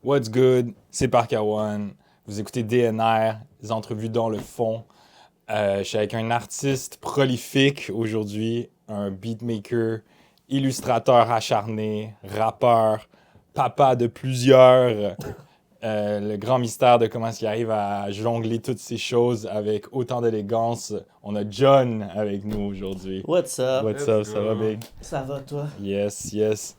What's good? C'est Parker One. Vous écoutez DNR, les entrevues dans le fond. Je suis avec un artiste prolifique aujourd'hui, un beatmaker, illustrateur acharné, rappeur, papa de plusieurs. Le grand mystère de comment il arrive à jongler toutes ces choses avec autant d'élégance. On a John avec nous aujourd'hui. What's up? What's up? Ça va, big? Ça va, toi? Yes.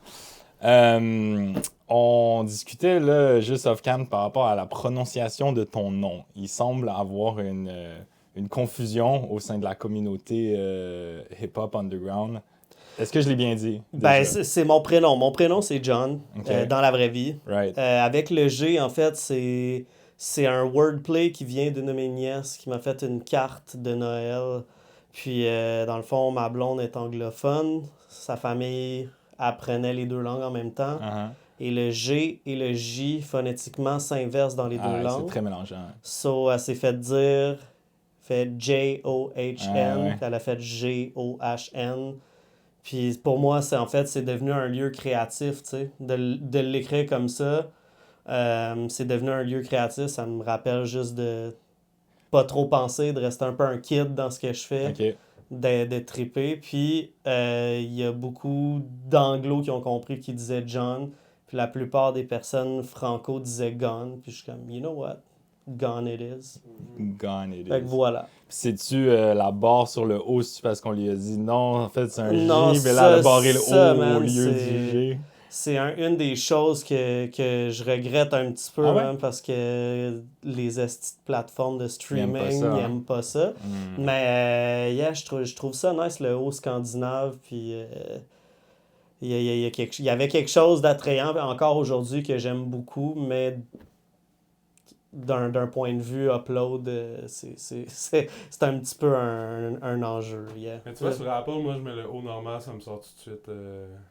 On discutait là, juste off-cam par rapport à la prononciation de ton nom. Il semble avoir une confusion au sein de la communauté hip-hop underground. Est-ce que je l'ai bien dit? Ben, déjà? c'est mon prénom. Mon prénom, c'est John, Ok. dans la vraie vie. Right. Avec le G, en fait, c'est un wordplay qui vient d'une de mes nièces qui m'a fait une carte de Noël. Puis, dans le fond, ma blonde est anglophone. Sa famille apprenait les deux langues en même temps. Uh-huh. Et le G et le J, phonétiquement, s'inversent dans les deux Ah, c'est langues. très mélangeant. So, elle s'est fait dire, fait J-O-H-N, Ouais. puis elle a fait G-O-H-N. Puis pour moi, c'est devenu un lieu créatif, tu sais. De l'écrire comme ça, c'est devenu un lieu créatif. Ça me rappelle juste de pas trop penser, de rester un peu un kid dans ce que je fais, OK. de triper. Puis il y a beaucoup d'anglos qui ont compris qu'ils disaient John. Puis la plupart des personnes franco disaient Gone. Puis je suis comme, you know what? Gone it is. Gone it Fait que is. voilà. C'est-tu la barre sur le O, c'est parce qu'on lui a dit non, en fait c'est un Non, J, mais là elle a ça, barré le ça, O au man, lieu c'est- du G. C'est une des choses que je regrette un petit peu, Ah ouais? hein, parce que les esti de plateformes de Ils streaming, aiment pas ça, ils hein? aiment pas ça. Hmm. Mais yeah, je trouve ça nice, le haut scandinave. Puis il y avait quelque chose d'attrayant encore aujourd'hui que j'aime beaucoup, mais d'un point de vue upload, c'est un petit peu un enjeu. Yeah. Mais tu vois, sur Apple, moi, je mets le haut normal, ça me sort tout de suite.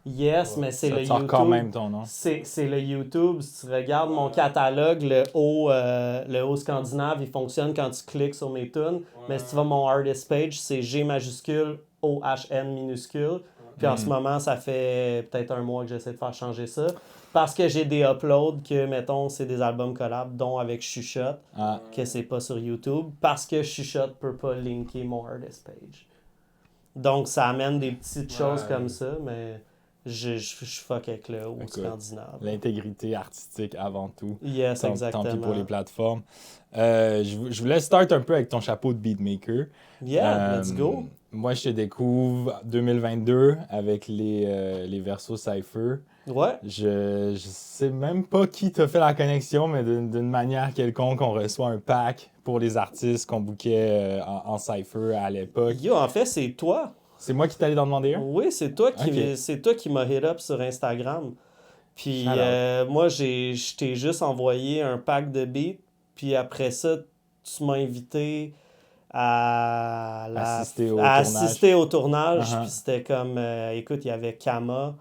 Yes, Ouais. mais c'est Ça le te sort YouTube. quand même ton nom. C'est le YouTube. Si tu regardes mon catalogue, le haut scandinave, il fonctionne quand tu cliques sur mes tunes. Mais si tu vas à mon artist page, c'est G majuscule, O-H-N minuscule. Puis en ce moment, ça fait peut-être un mois que j'essaie de faire changer ça. Parce que j'ai des uploads que, mettons, c'est des albums collabs, dont avec Chuchote, Ah, que c'est pas sur YouTube. Parce que Chuchote peut pas linker mon artist page. Donc, ça amène des petites choses Ouais. comme ça, mais je fuck avec le haut Écoute, scandinave. l'intégrité artistique avant tout. Yes, Tant exactement. pis pour les plateformes. Je voulais start un peu avec ton chapeau de beatmaker. Yeah, let's go. Moi, je te découvre 2022 avec les versos Cypher. Ouais. Je sais même pas qui t'a fait la connexion, mais d'une manière quelconque, on reçoit un pack pour les artistes qu'on bookait en Cypher à l'époque. Yo, en fait, c'est toi. C'est moi qui t'allais d'en demander un? Oui, c'est toi qui Ok. c'est toi qui m'as hit up sur Instagram. Puis Shout out. moi, je t'ai juste envoyé un pack de beats. Puis après ça, tu m'as invité à assister au tournage. Uh-huh. Puis c'était comme, écoute, il y avait Kama,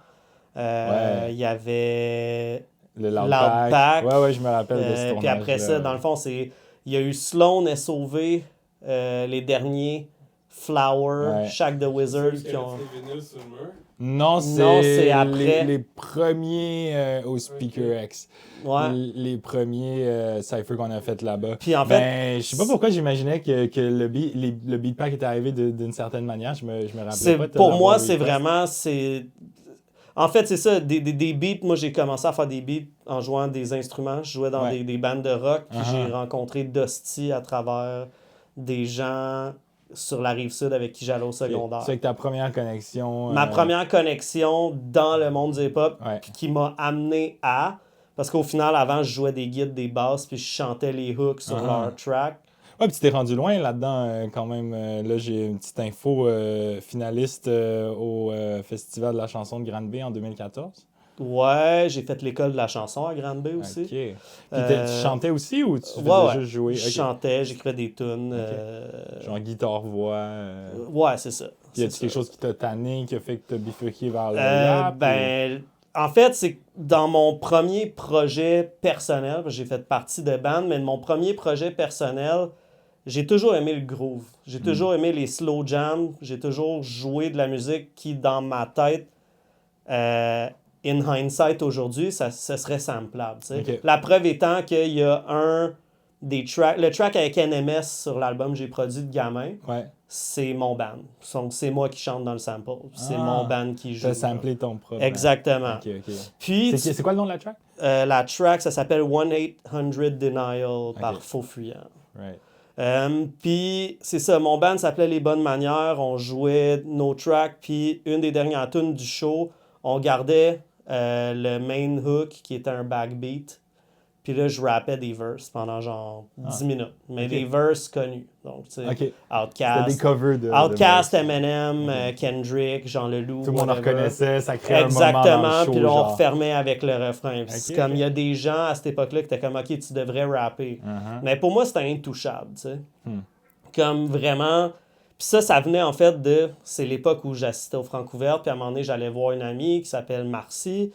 Ouais. il y avait Le Loud Loud Pack. Pack. Ouais, je me rappelle de ce tournage. Puis après ça, dans le fond, il y a eu Sloan SOV, les derniers, Flower, Ouais. Shaq the Wizard qui ont. Les vinyles sur le mur. Non, c'est c'est après. les premiers au Speaker X. Ouais. Les premiers Cypher qu'on a fait là-bas. Puis en fait, Ben, je sais pas pourquoi j'imaginais que le beat pack était arrivé d'une certaine manière. Je me rappelais pas de pour l'avoir moi, request. c'est vraiment. En fait, c'est ça, des beats. Moi, j'ai commencé à faire des beats en jouant des instruments. Je jouais dans Ouais. des bandes de rock. Puis Uh-huh. j'ai rencontré Dusty à travers des gens sur la Rive-Sud avec qui j'allais au secondaire. C'est que ta première connexion. Ma première connexion dans le monde du hip-hop, Ouais. puis qui m'a amené à... Parce qu'au final, avant, je jouais des guides, des basses, puis je chantais les hooks sur leur track. Ouais, puis tu t'es rendu loin là-dedans quand même. Là, j'ai une petite info finaliste au Festival de la chanson de Grande-Bay en 2014. Ouais, j'ai fait l'école de la chanson à Grande-Bay aussi. OK. Puis tu chantais aussi ou tu faisais Ouais. juste jouer? Je Ok. chantais, j'écrivais des tunes. Genre guitare-voix. Ouais, c'est ça. Y a-tu C'est quelque ça. chose qui t'a tanné, qui a fait que t'as bifurqué vers le rap? En fait, c'est dans mon premier projet personnel, parce que j'ai fait partie de band, mais de mon premier projet personnel, j'ai toujours aimé le groove. J'ai toujours aimé les slow jams. J'ai toujours joué de la musique qui, dans ma tête, in hindsight, aujourd'hui, ça serait samplable. Tu sais. Ok. La preuve étant qu'il y a des tracks... Le track avec NMS sur l'album que j'ai produit de gamin, Ouais. c'est mon band. Donc, c'est moi qui chante dans le sample. C'est Ah. mon band qui joue. Tu as samplé ton propre. Exactement. Ok, ok. Puis, C'est quoi le nom de la track? la track, ça s'appelle 1-800 Denial par Faux Fuyant. Right. Puis, c'est ça, mon band s'appelait Les Bonnes Manières. On jouait nos tracks. Puis, une des dernières tunes du show, on gardait le main hook qui était un backbeat. Puis là, je rappais des verses pendant genre 10 minutes. Mais Ok. des verses connus. Donc, tu sais, Ok. C'était Outkast, des covers de. Outkast, de Eminem, Ok. Kendrick, Jean Leloup. Tout le monde le whatever. reconnaissait, ça créait un moment dans Exactement, le show. puis là, on genre. refermait avec le refrain. Puis c'est Ok, comme, ok. il y a des gens à cette époque-là qui étaient comme, OK, tu devrais rapper. Uh-huh. Mais pour moi, c'était intouchable, tu sais. Hmm. Comme vraiment... Puis ça venait en fait de... C'est l'époque où j'assistais au Francouverte, puis à un moment donné, j'allais voir une amie qui s'appelle Marcy.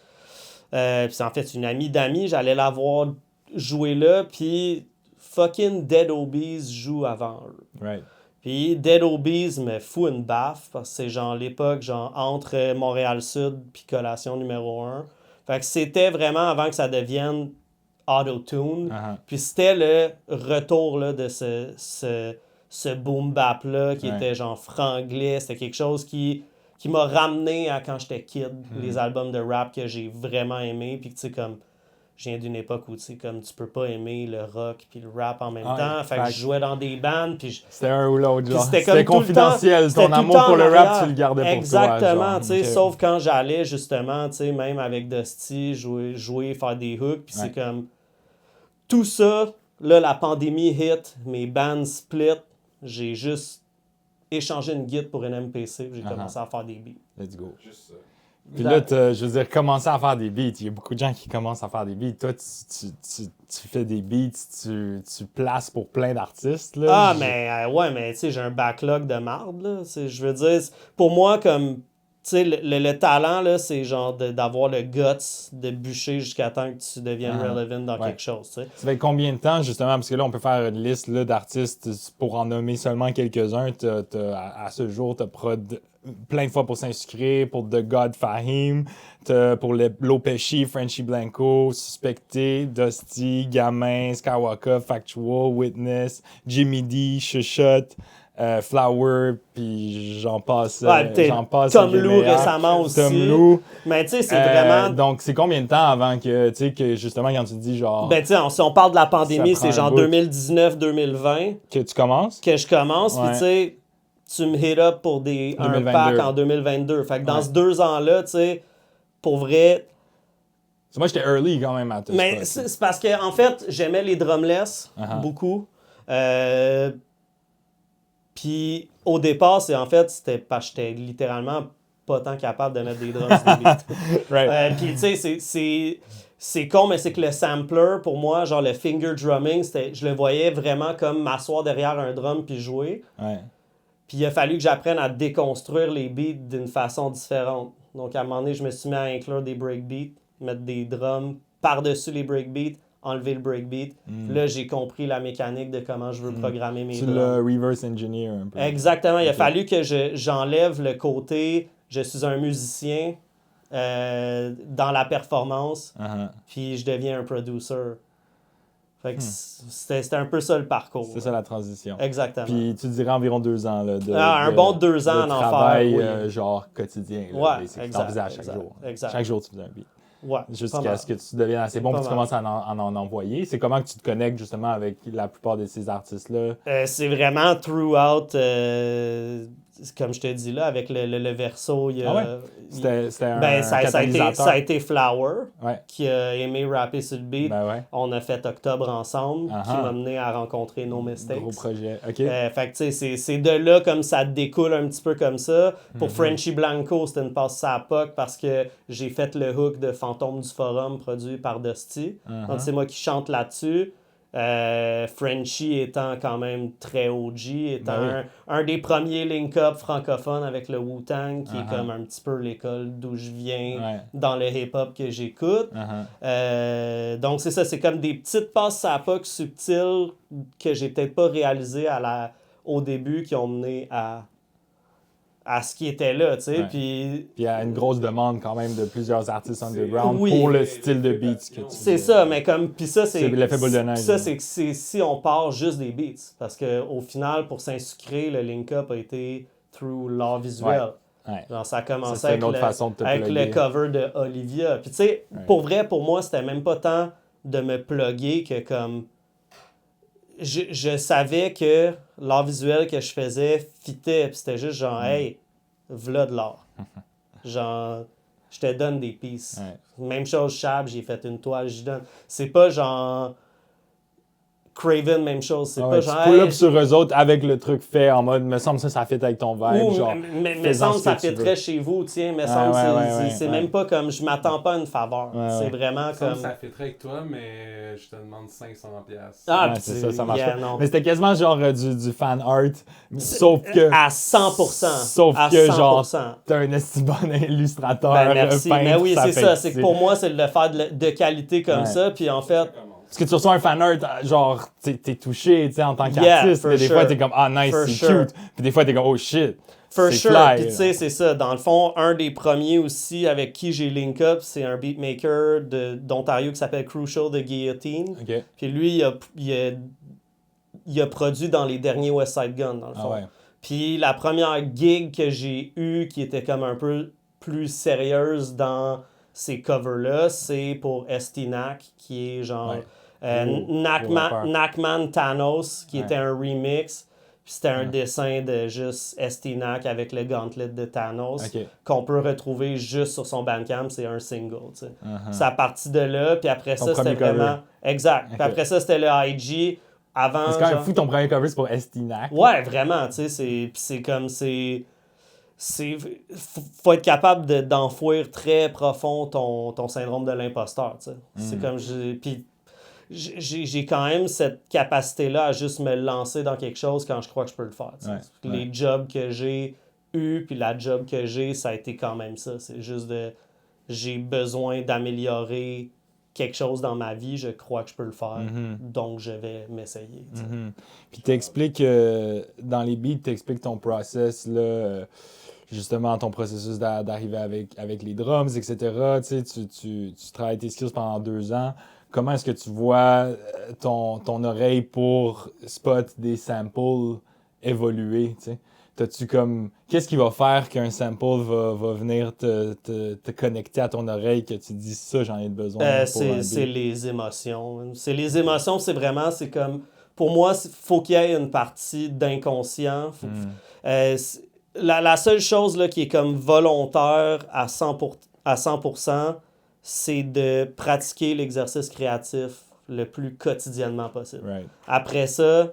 Puis c'est en fait une amie d'amis, j'allais la voir jouer là, puis fucking Dead Obies joue avant eux. Right. Puis Dead Obies me fout une baffe parce que c'est genre l'époque genre entre Montréal-Sud puis Collation numéro 1. Fait que c'était vraiment avant que ça devienne auto-tune. Uh-huh. Puis c'était le retour là, de ce boom bap là qui Ouais. était genre franglais. C'était quelque chose qui m'a ramené à quand j'étais kid, les albums de rap que j'ai vraiment aimés. Puis tu sais, comme je viens d'une époque où tu sais, comme tu peux pas aimer le rock puis le rap en même Ouais, temps. Fait que fact. je jouais dans des bandes. Puis C'était un ou l'autre, puis genre. c'était comme C'était tout le confidentiel. temps- c'était Ton tout le amour temps pour en le rap, arrière. tu le gardais pour Exactement, toi. Genre. tu sais, Ok. sauf quand j'allais justement, tu sais, même avec Dusty, jouer, faire des hooks, puis Ouais. c'est comme tout ça, là, la pandémie hit, mes bands split, j'ai juste échangé une guide pour une MPC, puis j'ai Uh-huh. commencé à faire des beats. Let's go. Juste ça. Puis là, je veux dire, commencer à faire des beats. Il y a beaucoup de gens qui commencent à faire des beats. Toi, tu fais des beats, tu places pour plein d'artistes. Là. Ah, mais ouais, mais tu sais, j'ai un backlog de marde, là. Je veux dire, pour moi, comme, tu sais, le talent, là, c'est genre d'avoir le guts de bûcher jusqu'à temps que tu deviennes Ah, relevant dans ouais. quelque chose, tu sais. Ça fait combien de temps, justement, parce que là, on peut faire une liste là, d'artistes pour en nommer seulement quelques-uns. À ce jour, tu as prod plein de fois pour Saint-Sucré, pour The God Fahim, pour Lopechi, Frenchy Blanco, Suspecté, Dusty, Gamin, Skywalker, Factual, Witness, Jimmy D, Chuchotte, Flower, puis j'en passe. Ouais, j'en passe Tom des Lou meilleurs. récemment aussi. Tom Lou. Mais tu sais, c'est vraiment... Donc, c'est combien de temps avant que, tu sais, que justement, quand tu dis genre. Ben, tu sais, si on parle de la pandémie, Ça prend c'est un genre bout. 2019-2020 Que tu commences? que je commence. Puis, Ouais. tu sais, tu me hit up pour un 2022. pack en 2022. Fait que dans Ouais. ces 2 ans-là, tu sais, pour vrai... Moi, j'étais early quand même à tout Mais c'est parce que, en fait, j'aimais les drumless Uh-huh. beaucoup. Puis, au départ, c'était parce que j'étais littéralement pas tant capable de mettre des drums sur des beats. Right. Puis, tu sais, c'est con, mais c'est que le sampler, pour moi, genre le finger drumming, je le voyais vraiment comme m'asseoir derrière un drum puis jouer. Ouais. Puis il a fallu que j'apprenne à déconstruire les beats d'une façon différente. Donc, à un moment donné, je me suis mis à inclure des breakbeats, mettre des drums par-dessus les breakbeats, enlever le breakbeat. Puis là, j'ai compris la mécanique de comment je veux programmer mes Tu drums. l'as reverse engineer un peu. Exactement. Il a Ok. fallu que j'enlève le côté « je suis un musicien » dans la performance, Uh-huh. puis je deviens un producer. Fait que c'était un peu ça le parcours. C'est ça la transition. Exactement. Puis tu dirais environ 2 ans là, Un bon 2 ans de en enfer, travail oui. genre quotidien. Là, Ouais, basic. exact, T'en faisais à chaque exact, jour. exact. Chaque jour, tu faisais un beat. Ouais, Jusqu'à pas ce que tu deviennes assez bon Pas puis tu mal. commences à en envoyer. C'est comment que tu te connectes justement avec la plupart de ces artistes-là? C'est vraiment throughout, comme je te dis là, avec le verso. Il y a, Ah ouais? C'était un ben, ça a catalysateur. été Flower Ouais. qui a aimé rapper sur le beat. Ben ouais. On a fait Octobre ensemble, qui Uh-huh. m'a mené à rencontrer No Mistakes. Gros projet. OK. Fait que tu sais, c'est de là comme ça découle un petit peu comme ça. Mm-hmm. Pour Frenchy Blanco, c'était une passe à POC parce que j'ai fait le hook de Fantôme du Forum produit par Dusty. Uh-huh. Donc c'est moi qui chante là-dessus. Frenchy étant quand même très OG, étant Ben un des premiers link-up francophones avec le Wu-Tang, qui Uh-huh. est comme un petit peu l'école d'où je viens Ouais. dans le hip-hop que j'écoute. Uh-huh. Donc c'est ça, c'est comme des petites passes à POC subtiles que j'ai peut-être pas réalisées au début qui ont mené à à ce qui était là, tu sais. Ouais. Puis Puis il y a une grosse demande quand même de plusieurs artistes underground Oui. pour le style de beats que tu c'est ça, mais comme. Puis ça, C'est l'effet boule de neige, puis ça, là. c'est que si on part juste des beats. Parce qu'au final, pour s'insucrer, le link-up a été through l'art visuel. Ouais. Genre, ça a Ça, commencé c'est avec, une autre façon de te avec plugger. le cover de Olivia. Puis tu sais, Ouais. pour vrai, pour moi, c'était même pas tant de me plugger que comme. Je savais que l'art visuel que je faisais fitait. Puis c'était juste genre, hey, v'là de l'art. Genre, je te donne des pieces. Ouais. Même chose, Chab, j'ai fait une toile, j'y donne. C'est pas genre. Craven, même chose. C'est Ah pas ouais, tu genre. pull hey, up sur eux autres avec le truc fait en mode, me semble ça fit avec ton vibe. Ou, Genre, mais fais-en semble ce ça que tu fitterait veux. chez vous, tiens, mais Ouais, semble ouais, c'est ouais. même pas comme je m'attends pas à une faveur. Ouais, C'est ouais. vraiment Ça, comme. ça fitterait avec toi, mais je te demande 500$. Ah, Ouais, pis c'est ça, ça marche yeah, pas. non. Mais c'était quasiment genre du fan art, sauf que... À 100%. Sauf à que, genre, 100%. t'es un esti bon illustrateur, Ben merci. peintre, Mais oui, c'est fait ça. que C'est que pour moi, c'est de le faire de qualité comme Ouais. ça. Puis en fait, Parce que tu reçois un fan art, genre, t'es touché, tu sais, en tant Yeah, qu'artiste, for mais des sure. fois, t'es comme, ah, nice, For c'est sure. cute. Puis des fois, t'es comme, oh, shit, for c'est sure. fly. Puis tu sais, c'est ça. Dans le fond, un des premiers aussi avec qui j'ai link up, c'est un beatmaker d'Ontario qui s'appelle Crucial de Guillotine. OK. Puis lui, il a produit dans les derniers West Side Gun, dans le Ah fond. ouais. Puis la première gig que j'ai eue, qui était comme un peu plus sérieuse dans ces covers-là, c'est pour Estinac, qui est genre Ouais. Gros rappeur. Knackman Thanos, qui Ouais. était un remix. Puis c'était un Ouais. dessin de juste Estinac avec le gauntlet de Thanos, OK. qu'on peut retrouver juste sur son Bandcamp, c'est un single, tu sais. Uh-huh. Ça a parti de là, puis après Ton ça, c'était premier cover. vraiment... Exact. Ok. Puis après ça, c'était le IG. Avant, C'est quand même genre- fou, ton premier cover, c'est pour Estinac. Ouais, vraiment, tu sais, c'est comme, faut être capable d'enfouir très profond ton syndrome de l'imposteur, tu sais. C'est comme, puis j'ai quand même cette capacité-là à juste me lancer dans quelque chose quand je crois que je peux le faire, tu sais. Ouais, Les ouais. jobs que j'ai eus, puis la job que j'ai, ça a été quand même ça. C'est juste j'ai besoin d'améliorer quelque chose dans ma vie, je crois que je peux le faire, donc je vais m'essayer, tu sais. Puis t'expliques, dans les beats, t'expliques ton process, là, justement, ton processus d'arriver avec les drums, etc. Tu sais, tu travailles tes skills pendant 2 ans. Comment est-ce que tu vois ton oreille pour spot des samples évoluer, tu sais? T'as-tu comme... Qu'est-ce qui va faire qu'un sample va venir te connecter à ton oreille, que tu dis ça, j'en ai besoin pour un C'est beat? les émotions. C'est les émotions, c'est comme... Pour moi, il faut qu'il y ait une partie d'inconscient. La seule chose là, qui est comme volontaire à 100%, c'est de pratiquer l'exercice créatif le plus quotidiennement possible. Right. Après ça,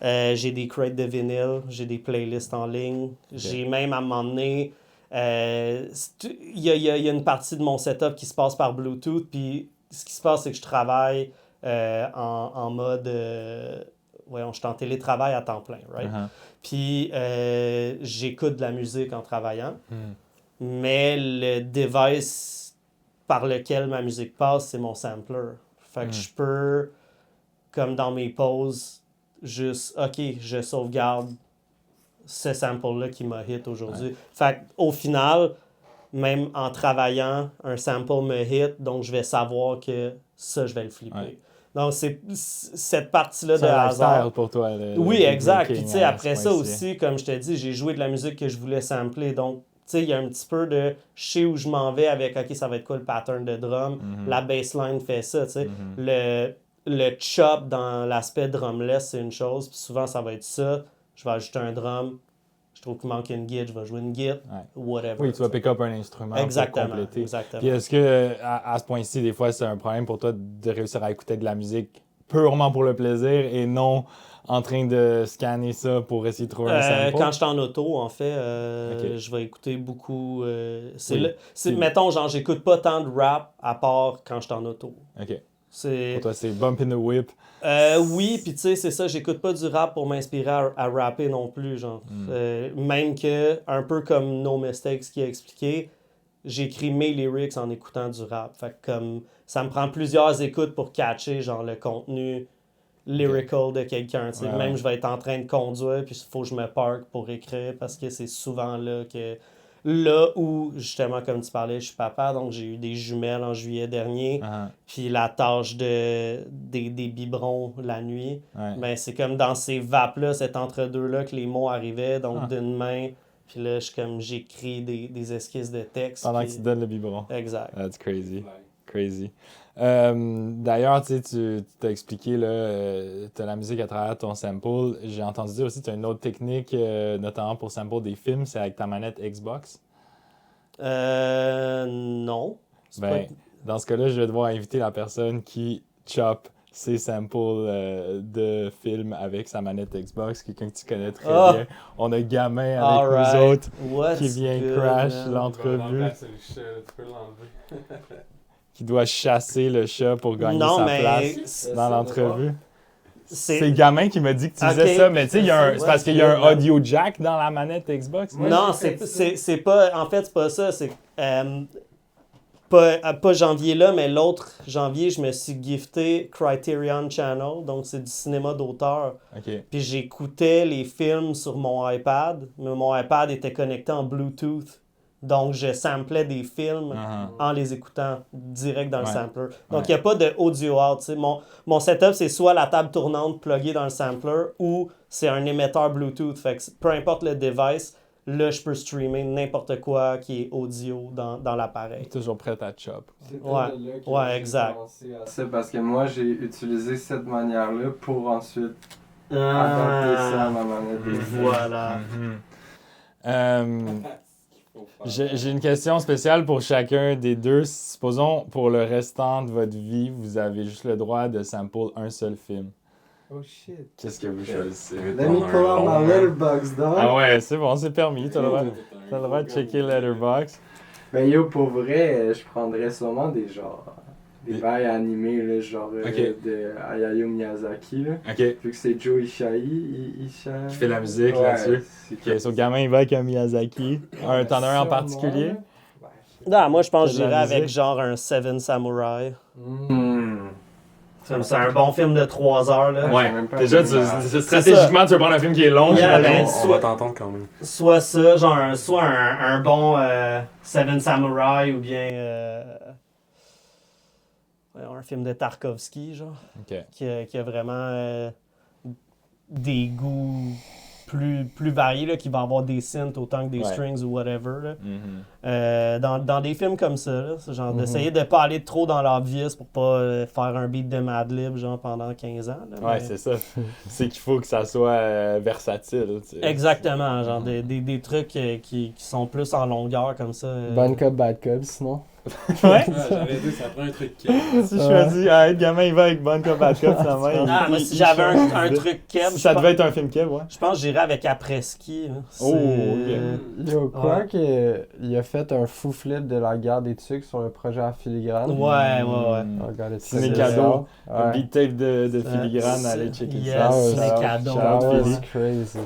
j'ai des crates de vinyle, j'ai des playlists en ligne. J'ai même à un moment donné, il y a une partie de mon setup qui se passe par Bluetooth. Puis ce qui se passe, c'est que je travaille en mode. Je suis en télétravail à temps plein, right? Uh-huh. Puis j'écoute de la musique en travaillant. Mais le device par lequel ma musique passe, c'est mon sampler. Fait que je peux, comme dans mes pauses, juste, OK, je sauvegarde ce sample-là qui m'a hit aujourd'hui. Ouais. Fait qu'au final, même en travaillant, un sample me hit, donc je vais savoir que ça, je vais le flipper. Ouais. Donc, c'est cette partie-là de C'est un hasard. lifestyle pour toi. Oui, exact. Puis, breaking tu sais, à après ce ça point-ci. aussi, comme je te dis, j'ai joué de la musique que je voulais sampler. Donc, tu sais, il y a un petit peu de... Je sais où je m'en vais avec, OK, ça va être quoi le pattern de drum. La bassline fait ça, tu sais. Le chop dans l'aspect drumless, c'est une chose. Puis souvent, ça va être ça. Je vais ajouter un drum. Je trouve qu'il manque une guide. Je vais jouer une guide. Ouais. Whatever. Oui, tu vas pick up un instrument Exactement. pour compléter. Exactement. Puis est-ce que à ce point-ci, des fois, c'est un problème pour toi de réussir à écouter de la musique purement pour le plaisir et non en train de scanner ça pour essayer de trouver un sample? Quand je suis en auto, en fait, Ok. je vais écouter beaucoup. Oui. Mettons, genre, j'écoute pas tant de rap à part quand je suis en auto. OK. C'est... Pour toi, c'est bump in the whip. Oui, puis tu sais, c'est ça, j'écoute pas du rap pour m'inspirer à rapper non plus, genre. Même que, un peu comme No Mistakes qui a expliqué, j'écris mes lyrics en écoutant du rap. Fait que comme, ça me prend plusieurs écoutes pour catcher, genre, le contenu lyrical de quelqu'un. Tu sais. Ouais, Même ouais. je vais être en train de conduire, puis il faut que je me parque pour écrire parce que c'est souvent là que. Là où, justement, comme tu parlais, je suis papa, donc j'ai eu des jumelles en juillet dernier. Ah, Puis la tâche des biberons la nuit, ouais. ben c'est comme dans ces vapes-là, cet entre-deux-là, que les mots arrivaient, donc Ah. d'une main. Puis là, j'écris des esquisses de texte. Pendant puis- que tu donnes le biberon. Exact. That's crazy. Ouais. Crazy. D'ailleurs, tu sais, tu t'as expliqué, là, t'as la musique à travers ton sample. J'ai entendu dire aussi que tu as une autre technique, notamment pour sample des films, c'est avec ta manette Xbox. Non. C'est Ben, dans ce cas-là, je vais devoir inviter la personne qui chop ses samples de films avec sa manette Xbox, quelqu'un que tu connais très Ah! bien. On a Gamin pas- avec nous Alright. autres What's qui vient good, crash man? l'entrevue, C'est le chat, tu peux l'enlever. qui doit chasser le chat pour gagner Non, sa mais place dans l'entrevue. C'est c'est... Gamin qui m'a dit que tu faisais Ok. ça, mais tu sais, il y a un- c'est parce qu'il y a un Ouais. audio jack dans la manette Xbox. Moi, Non, j'ai fait c'est pas... En fait, c'est pas ça. C'est... pas janvier là, mais l'autre janvier, je me suis gifté Criterion Channel, donc c'est du cinéma d'auteur. OK. Puis j'écoutais les films sur mon iPad, mais mon iPad était connecté en Bluetooth. Donc je samplais des films Uh-huh. en les écoutant direct dans le Ouais. sampler. Ouais. Donc il n'y a pas de audio out. Tu sais. Mon setup, c'est soit la table tournante pluguée dans le sampler ou c'est un émetteur Bluetooth. Fait que peu importe le device, là je peux streamer n'importe quoi qui est audio dans l'appareil. Toujours prête à chop. C'est peut-être Ouais. de là que Ouais, j'ai exact. commencé à ça parce que moi j'ai utilisé cette manière-là pour ensuite Ah. adapter ça à ma manette. de jeu. Voilà. Mhm. J'ai une question spéciale pour chacun des deux. Supposons, pour le restant de votre vie, vous avez juste le droit de sample un seul film. Oh shit. Qu'est-ce que vous choisissez? Let me pull out my letterbox, dog. Ah ouais, c'est bon, c'est permis. T'as le droit de checker Letterboxd. Ben yo, pour vrai, je prendrais sûrement des Des- bails animés, là, genre Ok. de Hayao Miyazaki, là. OK. Vu que c'est Joe Ishii, Qui fait la musique Ouais, là-dessus. c'est OK, so Gamin, il va avec un Miyazaki. T'en as un en particulier? Non, moi je pense que C'est de la j'irais avec musique. genre un Seven Samurai. Hmm. C'est un bon film de 3 heures. Là. Ouais, même pas déjà, stratégiquement, tu veux prendre un film qui est long, Yeah, j'imagine. ben, On va t'entendre quand même. Soit ça, genre soit un bon Seven Samurai ou bien un film de Tarkovsky, genre, OK. qui a vraiment des goûts plus variés, là, qui va avoir des synths autant que des Ouais. strings ou whatever. Là. Mhm. Dans des films comme ça, là, c'est genre d'essayer de pas aller trop dans l'obvious pour pas faire un beat de Madlib genre pendant 15 ans. Là, Ouais, mais- c'est ça. C'est qu'il faut que ça soit versatile. Tu sais. Exactement, genre des trucs qui sont plus en longueur comme ça. Bon cop, bad cop, sinon. Ouais. J'avais dit, ça prend un truc qui. Si je choisis, arrête, Gamin, il va avec Bon Cop Bad Cop, finalement. Ah, moi, si j'avais un truc Kev, Si ça devait être un film Kev, ouais. je pense que j'irais avec Après-Ski. Là. Oh, Yo, quoi Ouais. qu'il a fait un fou flip de la guerre des tucs sur un projet à filigrane. Ouais. Regardez C'est ça. mes cadeaux. Un Ouais. beat tape de filigrane, allez checker Yes, ça. mes Shout out, cadeaux. shout out, That Philly. was crazy.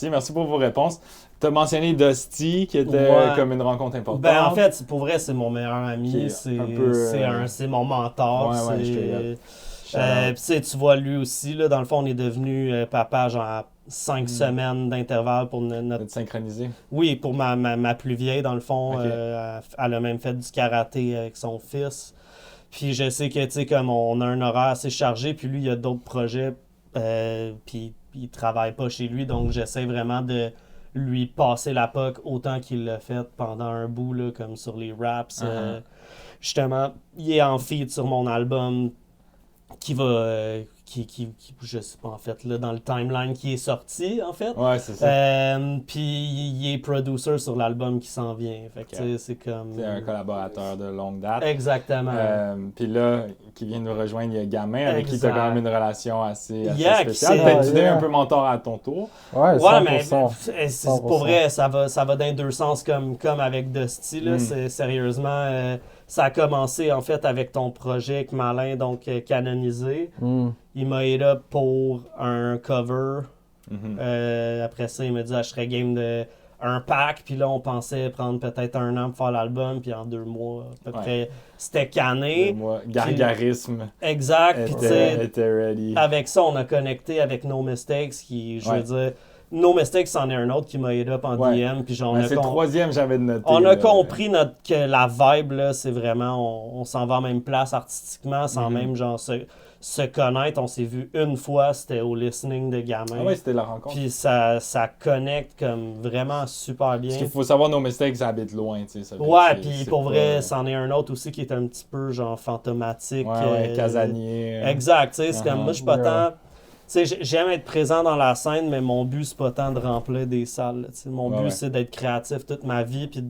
Merci pour vos réponses. Tu as mentionné Dusty, qui était Ouais. comme une rencontre importante. Ben, en fait, pour vrai, c'est mon meilleur ami. Qui est C'est un peu, c'est mon mentor. Ouais, ouais, c'est- je Shout out. Puis, tu sais, tu vois, lui aussi, là, dans le fond, on est devenu papa, genre, à 5 semaines d'intervalle pour notre. D'être synchronisé. Oui, pour ma plus vieille, dans le fond. Ok. Elle a même fait du karaté avec son fils. Puis, je sais que, tu sais, comme on a un horaire assez chargé, puis lui, il y a d'autres projets, puis il travaille pas chez lui, donc j'essaie vraiment de lui passer la POC autant qu'il l'a fait pendant un bout, là, comme sur les raps. Uh-huh. Justement, il est en feat sur mon album qui va... qui, je sais pas, en fait, là, dans le timeline qui est sorti, en fait. Ouais, c'est ça. Puis il est producer sur l'album qui s'en vient. Fait que, Ok. tu sais, c'est comme... C'est un collaborateur de longue date. Exactement. Puis là, qui vient nous rejoindre, il y a Gamin, avec qui tu as Exact. quand même une relation assez Yeah, spéciale. qui Peut-être c'est- tu donnes Yeah. un peu mentor à ton tour. Ouais, 100%. Ouais, mais c'est 100%. pour vrai, ça va dans les deux sens comme avec Dusty. Là. Mm. C'est sérieusement, ça a commencé en fait avec ton projet avec Malin, donc canonisé. Hmm. Il m'a hit up pour un cover. Mhm. Après ça, il m'a dit je serais game de un pack, puis là, on pensait prendre peut-être 1 an pour faire l'album, puis en 2 mois, à peu près, c'était cané. Moi, gargarisme Exact, puis tu sais, était ready. avec ça, on a connecté avec No Mistakes, qui, je veux dire, No Mistakes, c'en est un autre qui m'a hit up en DM, puis genre, C'est le troisième, j'avais noté. on a compris que la vibe, là, c'est vraiment, on s'en va en même place artistiquement, sans même genre se connaître. On s'est vu une fois, c'était au listening de Gamin. Ah ouais, c'était la rencontre. Puis ça connecte comme vraiment super bien. Parce qu'il faut savoir, No Mistakes habite loin, tu sais. Ouais, puis pour vrai, c'en est un autre aussi qui est un petit peu genre fantomatique. casanier. Exact, tu sais, c'est comme moi, je suis pas Yeah. tant... Tu sais, j'aime être présent dans la scène, mais mon but, c'est pas tant de remplir des salles. Là, tu sais. Mon but, c'est d'être créatif toute ma vie, puis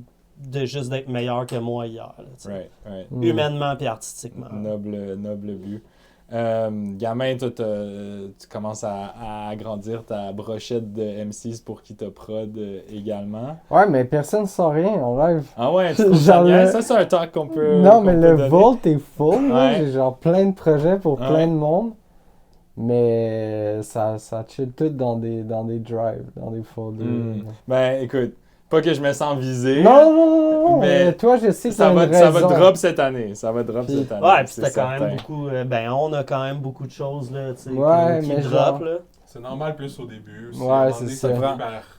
de juste d'être meilleur que moi hier. Là, tu sais. Right. Humainement puis artistiquement. Noble but. Gamin, toi, tu commences à agrandir ta brochette de M6 pour qui te prod également. Ouais, mais personne sent rien en live. Ah ouais, tu trouves ça Genre bien? le- Ça, c'est un talk qu'on peut. Non, qu'on mais peut le donner. vault est full, là. Ouais. J'ai genre plein de projets pour Ouais. plein de monde. Mais ça chill tout dans des drives, dans des folders. Ben, écoute, pas que je me sens visé. Non, Mais mais toi, je sais que Ça t'as une va raison. drop cette année. Ça va drop Puis- cette année. Ouais, puis c'est c'était quand même certain. beaucoup... on a quand même beaucoup de choses, là, tu sais, Ouais, qui mais drop, genre- là. C'est normal plus au début. Ouais, à un moment c'est donné, ça. finit par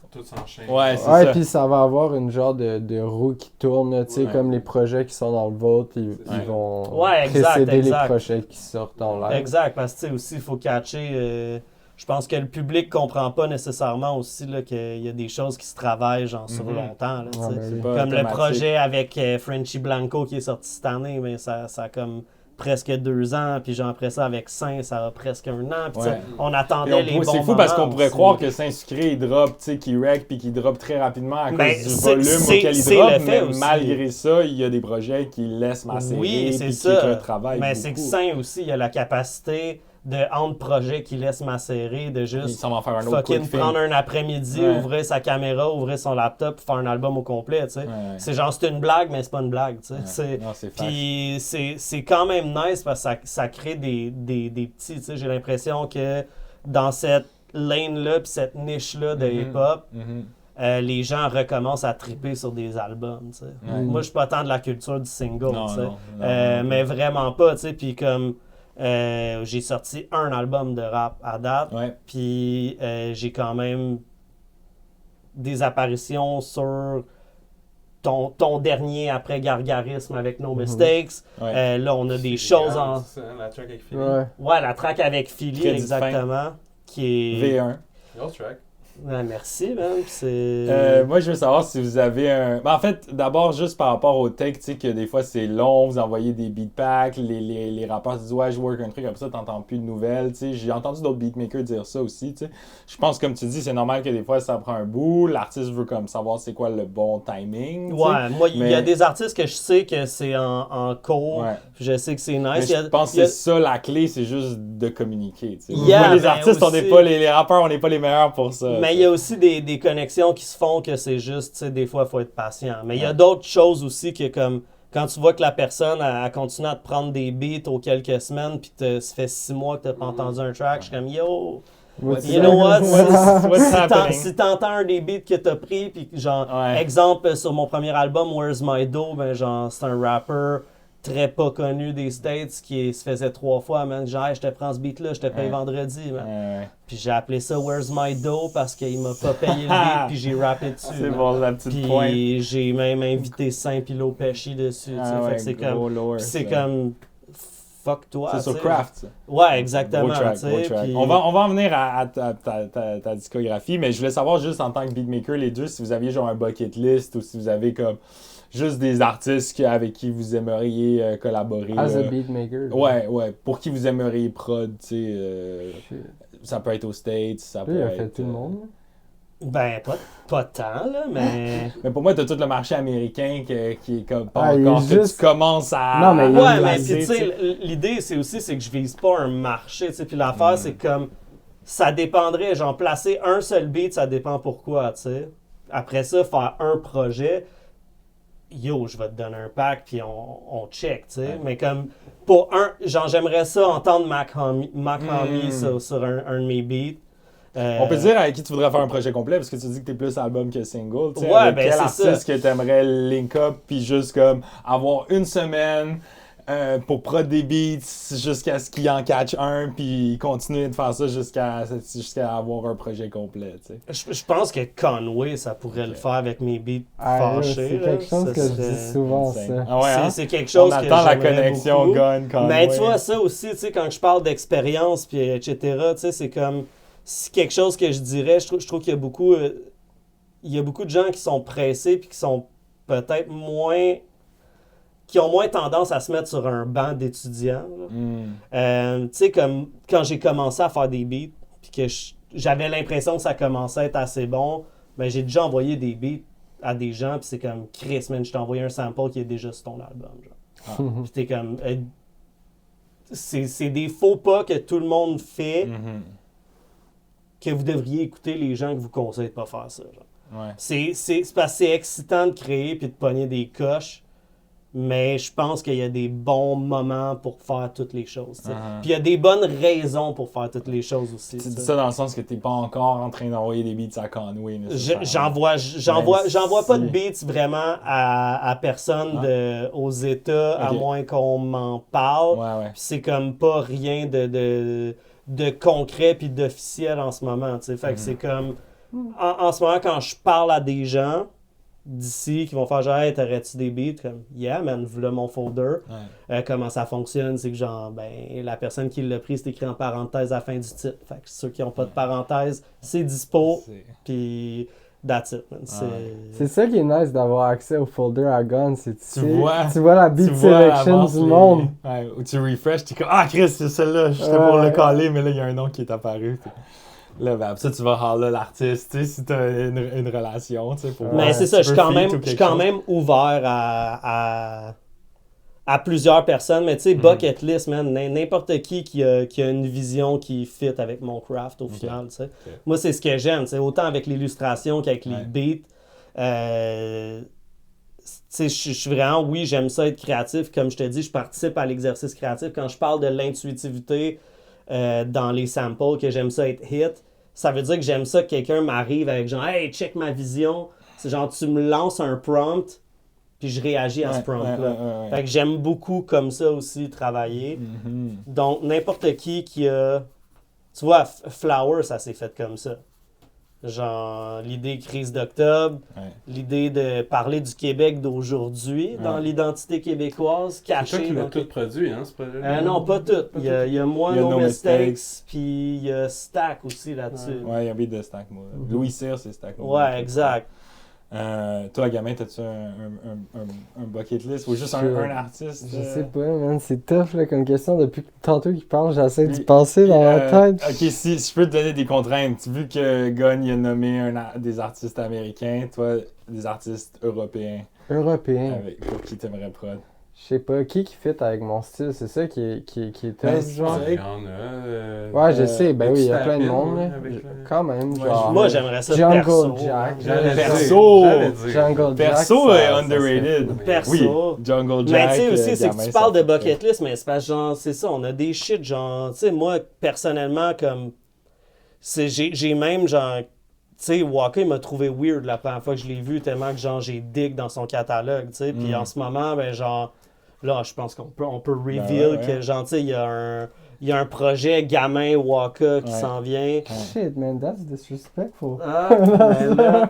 tout s'enchaîner. Ouais, c'est Ouais, ça. puis ça va avoir une genre de roue qui tourne, là, tu sais, Ouais. comme les projets qui sont dans le vote, ils Ouais. vont Ouais, exact, précéder exact. les projets qui sortent en live. Exact, parce que tu sais aussi, il faut catcher... je pense que le public comprend pas nécessairement aussi là, qu'il y a des choses qui se travaillent genre, sur longtemps. Là, tu Ouais, sais. ben oui. C'est pas Comme le automatique. projet avec Frenchy Blanco qui est sorti cette année, mais ça a comme presque 2 ans, puis genre après ça avec Saint, ça a presque 1 an. Puis tu sais, Ouais. on Et attendait les bons c'est fou parce qu'on moments pourrait aussi. croire que Saint-Sucré, il drop, tu sais, qu'il wreck puis qu'il drop très rapidement à cause Ben, du c'est- volume c'est- auquel il c'est drop, le fait mais aussi. malgré ça, il y a des projets qui laissent macérer Oui, c'est puis qui ça. retravaillent Mais beaucoup. c'est que Saint aussi, il a la capacité de, entre projets qui laisse macérer, de Ils juste s'en vont faire un autre fucking quick thing. prendre un après-midi, Ouais. ouvrir sa caméra, ouvrir son laptop, faire un album au complet, tu sais. Ouais. C'est genre, c'est une blague, mais c'est pas une blague, tu sais. Ouais. C'est- Non, c'est fact. Puis c'est quand même nice parce que ça crée des petits, tu sais. J'ai l'impression que dans cette lane-là, puis cette niche-là de hip-hop, Mhm. les gens recommencent à triper sur des albums, tu sais. Ouais. Moi, je suis pas tant de la culture du single, Non, tu sais. non, Mais vraiment pas, tu sais. Puis comme j'ai sorti un album de rap à date, Ouais. puis j'ai quand même des apparitions sur ton dernier après Gargarisme avec No Mistakes. Ouais. Là, on a des C'est choses génial, en... c'est ça, la track avec Philly. Ouais. Ouais, la track avec Philly, Crédit de exactement. Qui est... V1. Grosse track. Ouais, merci, man. C'est... Moi, je veux savoir si vous avez un. Ben, en fait, d'abord, juste par rapport au tech, tu sais, que des fois c'est long, vous envoyez des beat packs, les rappeurs se disent, ouais, je work un truc, après ça, t'entends plus de nouvelles, tu sais. J'ai entendu d'autres beatmakers dire ça aussi, tu sais. Je pense, comme tu dis, c'est normal que des fois ça prend un bout, l'artiste veut comme savoir c'est quoi le bon timing. tu sais. Ouais, moi, il y a mais- des artistes que je sais que c'est en cours. Ouais. Je sais que c'est Mais nice. Il y a- je pense il y a- que c'est ça la clé, c'est juste de communiquer. Tu sais. Yeah, Moi, les ben artistes, on n'est aussi- pas les rappeurs, on n'est pas les meilleurs pour ça. tu Mais sais. il y a aussi des connexions qui se font que c'est juste, tu sais, des fois, il faut être patient. Mais il y a d'autres choses aussi que, comme, quand tu vois que la personne, elle continue à te prendre des beats aux quelques semaines, puis ça fait 6 mois que tu n'as pas entendu un track, je suis comme, yo, What's you know what? What's happening? Si t'entends un des beats que t'as pris, puis genre, Ouais. exemple, sur mon premier album, Where's My Dough, ben genre, c'est un rapper très pas connu des States qui se faisait 3 fois, man. Genre, hey, je te prends ce beat-là, je te paye Ouais. vendredi, man. Ouais. Puis j'ai appelé ça Where's My Dough parce qu'il m'a pas payé le beat, puis j'ai rappé dessus. C'est man. bon, la petite pointe. Puis j'ai même invité Saint-Pilo Pesci dessus, tu sais. Ah Fait ouais, que c'est gros comme, lore, puis c'est ça. comme, fuck toi, C'est tu sur sais. Craft, ça. Ouais, exactement, Gros track, tu sais. gros track. puis- On va en venir à ta discographie, mais je voulais savoir juste en tant que beatmaker, les deux, si vous aviez genre un bucket list ou si vous avez comme juste des artistes avec qui vous aimeriez collaborer. As a là. beatmaker. Ouais, pour qui vous aimeriez prod, tu sais. Shit. Ça peut être aux States, ça Lui, peut il a être... fait tout le monde. Ben, pas tant, là, mais... Mais pour moi, t'as tout le marché américain qui est comme pas Ah, il est encore, que juste- tu commences à... Non, mais il est Ouais, mais placer, puis tu sais, l'idée, c'est aussi c'est que je vise pas un marché, tu sais. Puis l'affaire, c'est comme... Ça dépendrait, genre, placer un seul beat, ça dépend pourquoi, tu sais. Après ça, faire un projet... Yo, je vais te donner un pack, puis on check, tu sais. Ouais. Mais comme, pour un... Genre, j'aimerais ça entendre Mac Homie sur un de mes beats. On peut dire avec qui tu voudrais faire un projet complet, parce que tu dis que t'es plus album que single. Tu sais, Ouais, avec ben, quel c'est artiste que t'aimerais link up, puis juste comme avoir une semaine pour prod des beats jusqu'à ce qu'il en catch un, puis continuer de faire ça jusqu'à avoir un projet complet. Tu sais. Je pense que Conway, ça pourrait le faire avec mes beats fâchés. C'est là. quelque chose Ça que je serait- dis souvent, Insane. ça. Ah ouais, hein? C'est quelque chose On que attend la j'aimerais connexion beaucoup. Gun Conway. Mais tu vois, ça aussi, tu sais, quand je parle d'expérience, puis etc., tu sais, c'est comme... C'est quelque chose que je dirais, je trouve qu'il y a beaucoup... il y a beaucoup de gens qui sont pressés, puis qui sont peut-être moins... qui ont moins tendance à se mettre sur un banc d'étudiants. Là. Tu sais, comme quand j'ai commencé à faire des beats, puis que j'avais l'impression que ça commençait à être assez bon, ben j'ai déjà envoyé des beats à des gens, puis c'est comme, Chris, man, je t'ai envoyé un sample qui est déjà sur ton album. Genre. Puis t'es comme... c'est des faux pas que tout le monde fait, que vous devriez écouter les gens que vous conseillent de pas faire ça. Genre. Ouais. C'est parce que c'est excitant de créer puis de pogner des coches, mais je pense qu'il y a des bons moments pour faire toutes les choses. tu sais. Puis il y a des bonnes raisons pour faire toutes les choses aussi. Tu dis tu sais. ça dans le sens que t'es pas encore en train d'envoyer des beats à Conway. J'envoie pas de beats vraiment à personne aux États, à Ok. moins qu'on m'en parle. Ouais. Puis c'est comme pas rien de concret puis d'officiel en ce moment. Tu sais. Fait que c'est comme... En ce moment, quand je parle à des gens d'ici qui vont faire genre, hey, t'aurais-tu des beats? Comme, yeah, man, voilà mon folder. Comment ça fonctionne, c'est que genre, ben, la personne qui l'a pris, c'est écrit en parenthèse à la fin du titre. Fait que ceux qui n'ont pas de parenthèse, c'est dispo. Puis, that's it, man. C'est ça qui est nice d'avoir accès au folder à Gun, c'est Tu vois la beat selection du monde. Ouais, ou tu refresh, t'es comme ah Chris, c'est celle-là, j'étais pour le caler, mais là il y a un nom qui est apparu. Là, ben, après ça, tu vas holler l'artiste, tu sais, si t'as une relation, tu sais, pour Mais voir c'est si ça, tu je suis peux quand feat même, ou je quelque suis quand chose. même ouvert à plusieurs personnes, mais tu sais, bucket list, man, n'importe qui a une vision qui fit avec mon craft au final, tu sais. Moi, c'est ce que j'aime, tu sais, autant avec l'illustration qu'avec les beats. Tu sais, je suis vraiment, oui, j'aime ça être créatif. Comme je te dis, je participe à l'exercice créatif. Quand je parle de l'intuitivité dans les samples, que j'aime ça être hit, ça veut dire que j'aime ça que quelqu'un m'arrive avec genre, hey, check ma vision. C'est genre, tu me lances un prompt, puis je réagis à ce prompt-là. Fait que j'aime beaucoup comme ça aussi travailler. Donc, n'importe qui a... Tu vois, Flower, ça s'est fait comme ça. Genre, l'idée crise d'octobre, l'idée de parler du Québec d'aujourd'hui dans l'identité québécoise, C'est toi cachée. qui l'as dans- tout produit, hein, ce projet-là? Non, pas tout. Il y a moi, Il y a No No Mistakes, puis il y a Stack aussi là-dessus. Ouais, il y a un beat de Stack, moi. Louis Cyr, c'est Stack. moi. Ouais, exact. Toi, gamin, t'as-tu un bucket list ou juste un artiste? Je sais pas, man, c'est tough là, comme question. Depuis tantôt qu'il parle, j'essaie d'y penser dans ma tête. Ok, si je peux te donner des contraintes, vu que Gun il a nommé des artistes américains, toi, des artistes européens, Européen. pour qui t'aimerais prod? Je sais pas, qui fit avec mon style, c'est ça qui est tough, Ben, genre. c'est Il y en a. Ouais, je sais, ben oui, il y a plein de Tapin, monde, là. avec le- Quand même, genre. Moi, j'aimerais ça Jungle perso. Jack. J'allais Perso! dire, j'allais dire. Jungle Jack. Perso ça- est ça underrated. serait- Perso. Oui, Jungle Mais Jack. tu sais aussi, c'est que gamin, tu parles ça de fait- bucket list, mais c'est parce que genre, c'est ça, on a des shit, genre, tu sais, moi, personnellement, comme, j'ai même, genre, tu sais, Waka, il m'a trouvé weird la première fois que je l'ai vu, tellement que, genre, j'ai dig dans son catalogue, tu sais, puis en ce moment, ben, genre, là, je pense qu'on peut reveal ouais. que, genre, tu sais, il y a un projet gamin Waka qui Ouais. s'en vient. Shit, man, that's disrespectful. Ah, ben là.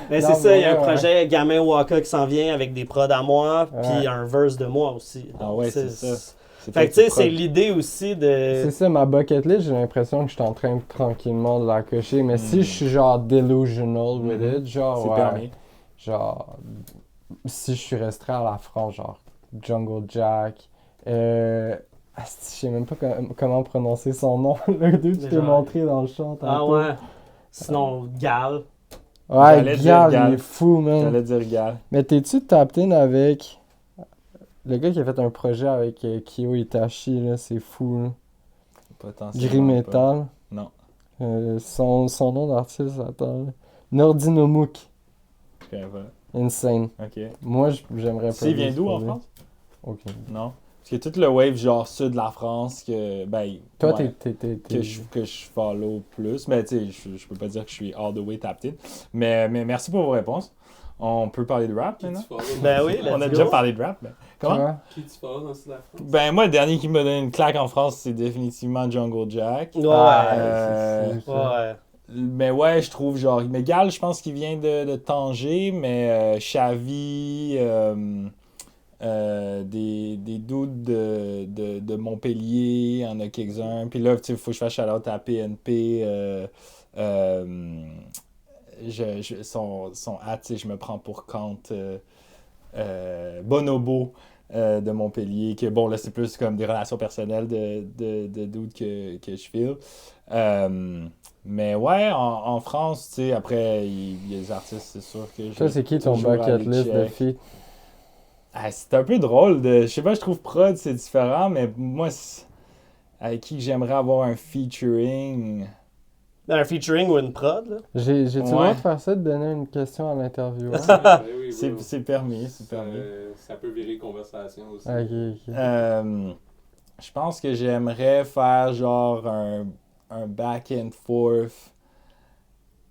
Mais Non, c'est ça, il y a un ouais, projet Gamin Waka qui s'en vient avec des prods à moi, Ouais. puis un verse de moi aussi. Ah ouais, c'est ça. Fait que tu sais, c'est l'idée aussi de... C'est ça, ma bucket list, j'ai l'impression que je suis en train tranquillement de la cocher, mais si je suis genre delusional with it, genre, C'est ouais, permis. genre, si je suis restreint à la France, genre, Jungle Jack, je sais même pas comment prononcer son nom, le dude que je t'ai Genre- montré dans le chant Ah tantôt. ouais. Sinon, Gal. Ouais, J'allais dire Gal, Gal. il est fou, man. J'allais dire Gal. Mais t'es-tu tapped in avec le gars qui a fait un projet avec Kyo Itachi, là, c'est fou, là. Potentiellement Gris pas. Metal. Non. Son nom d'artiste, attends, là. Nordinomuk. Je connais pas. Insane. Ok. Moi, j'aimerais pas. S'il vient d'où en France? Ok. Non. Parce que tout le wave, genre sud de la France, que, ben, Toi, ouais, t'es... que je follow plus. Mais tu sais, je peux pas dire que je suis all the way tapped in. Mais merci pour vos réponses. On peut parler de rap Qui tu maintenant? follow Ben oui, On a let's déjà go. parlé de rap. Mais... Comment? Toi? Qui tu follow dans le sud de la France? Ben, moi, le dernier qui m'a donné une claque en France, c'est définitivement Jungle Jack. Ouais. Euh, c'est ça. Ouais. Mais ouais, je trouve genre. Mais Gal, je pense qu'il vient de Tanger, mais Chavy, des dudes de Montpellier, il y en a quelques-uns. Puis là, il faut que je fasse shout-out à PNP. Son hat, tu sais, je me prends pour Kant. Bonobo de Montpellier, que bon, là, c'est plus comme des relations personnelles de dudes que je file. Mais ouais, en France, tu sais, après, il y a des artistes, c'est sûr que Toi, c'est qui ton toujours bucket aller list de check. feat? Ah, c'est un peu drôle. Je sais pas, je trouve prod, c'est différent, mais moi, avec qui j'aimerais avoir un featuring... Un featuring ou une prod, là. J'ai-tu le droit Ouais. de faire ça, de donner une question à l'intervieweur? Ben oui, bro. C'est permis, c'est Ça, permis. ça peut virer conversation aussi. Ok. Je pense que j'aimerais faire genre un back and forth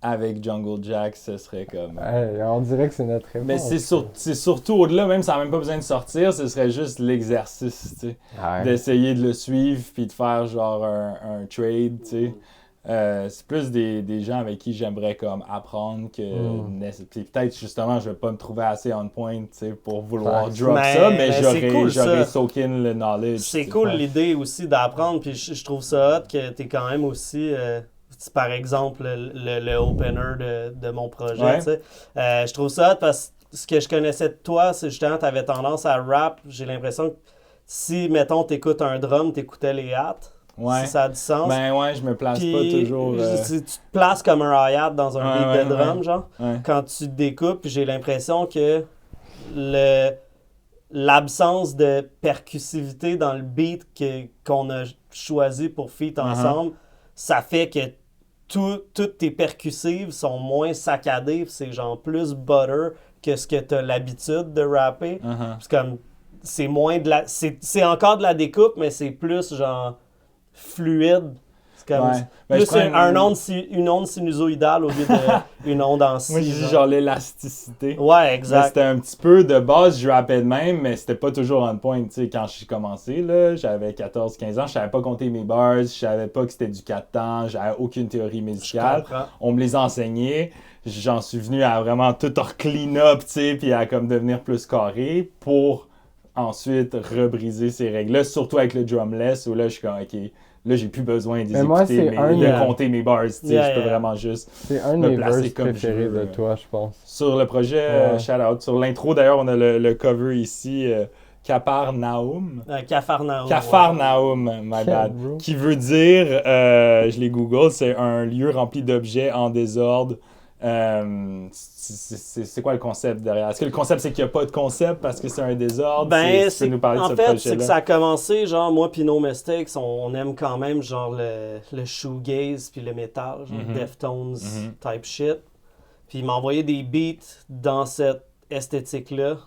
avec Jungle Jack, ce serait comme... Hey, on dirait que c'est notre réponse. Mais c'est surtout au-delà, même ça n'a même pas besoin de sortir, ce serait juste l'exercice, tu sais. Ouais. D'essayer de le suivre puis de faire genre un trade, tu sais. C'est plus des gens avec qui j'aimerais comme apprendre que puis peut-être justement je vais pas me trouver assez on point, tu sais, pour vouloir Ouais. drop Mais- ça, mais mais c'est j'aurais cool, j'aurais ça. soak in le knowledge. C'est tu sais. cool l'idée aussi d'apprendre, puis je trouve ça hot que t'es quand même aussi, par exemple, le opener de mon projet, Ouais. tu sais. Je trouve ça hot parce que ce que je connaissais de toi, c'est justement t'avais tendance à rap. J'ai l'impression que si, mettons, t'écoutes un drum, t'écoutais les hats, Ouais. si ça a du sens. Ben ouais, je me place Puis, pas toujours. tu te places comme un hi-hat dans un Ouais, beat ouais, de drum, ouais. genre. Ouais. Quand tu découpes, j'ai l'impression que l'absence de percussivité dans le beat qu'on a choisi pour feat ensemble, ça fait que toutes tes percussives sont moins saccadées, puis c'est genre plus butter que ce que tu as l'habitude de rapper. C'est comme c'est moins de la c'est encore de la découpe, mais c'est plus genre fluide. C'est comme Ouais. Ben, plus je prends une onde sinusoïdale au lieu d'une onde en scie. Moi, je dis genre. genre l'élasticité. Ouais, Mais exact. c'était un petit peu de base, je rappais de même, mais c'était pas toujours on point. Tu sais, quand j'ai commencé, là, j'avais 14-15 ans, je savais pas compter mes bars, je savais pas que c'était du 4 temps, j'avais aucune théorie Je musicale. comprends. On me les enseignait. J'en suis venu à vraiment tout clean up, tu sais, puis à comme devenir plus carré pour ensuite rebriser ces règles-là, surtout avec le drumless, où là, je suis comme, OK, là, j'ai plus besoin Mais moi, d'exécuter, c'est de un- compter mes bars, tu sais, Yeah, je peux yeah. vraiment juste... C'est un de me mes placer verses comme je préférés veux, de toi, je pense. Sur le projet, Ouais. shout-out. Sur l'intro, d'ailleurs, on a le cover ici, Cafarnaum. Capharnaüm. Cafarnaum, my Quel bad. bro. Qui veut dire, je l'ai google, c'est un lieu rempli d'objets en désordre. C'est quoi le concept derrière? Est-ce que le concept, c'est qu'il n'y a pas de concept parce que c'est un désordre? Ben, Tu peux nous parler de en ce fait, c'est projet-là? que ça a commencé, genre, moi pis No Mistakes, on aime quand même, genre, le shoegaze puis le métal, genre, Mhm. Deftones Mhm. type shit. Puis il m'a envoyé des beats dans cette esthétique-là.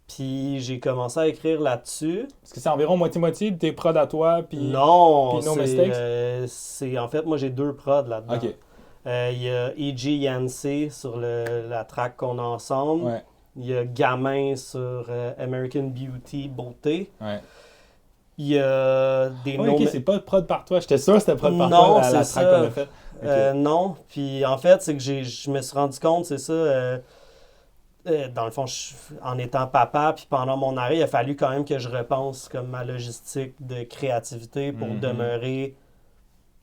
Puis j'ai commencé à écrire là-dessus. Est-ce que c'est environ moitié-moitié de tes prods à toi? Puis... Non, puis No Mistakes? c'est en fait, moi j'ai deux prods là-dedans. Ok, Il y a E.G. Yancey sur la track qu'on a ensemble. ouais, Il y a Gamin sur American Beauty, Beauté. ouais. Il y a des Ouais, No ok, c'est pas prod par toi. J'étais sûr que c'était prod par Non, toi, la c'est track ça. qu'on a faite. Ok. Non, puis en fait, c'est que je me suis rendu compte, c'est ça, dans le fond, en étant papa, puis pendant mon arrêt, il a fallu quand même que je repense comme ma logistique de créativité pour Mhm. demeurer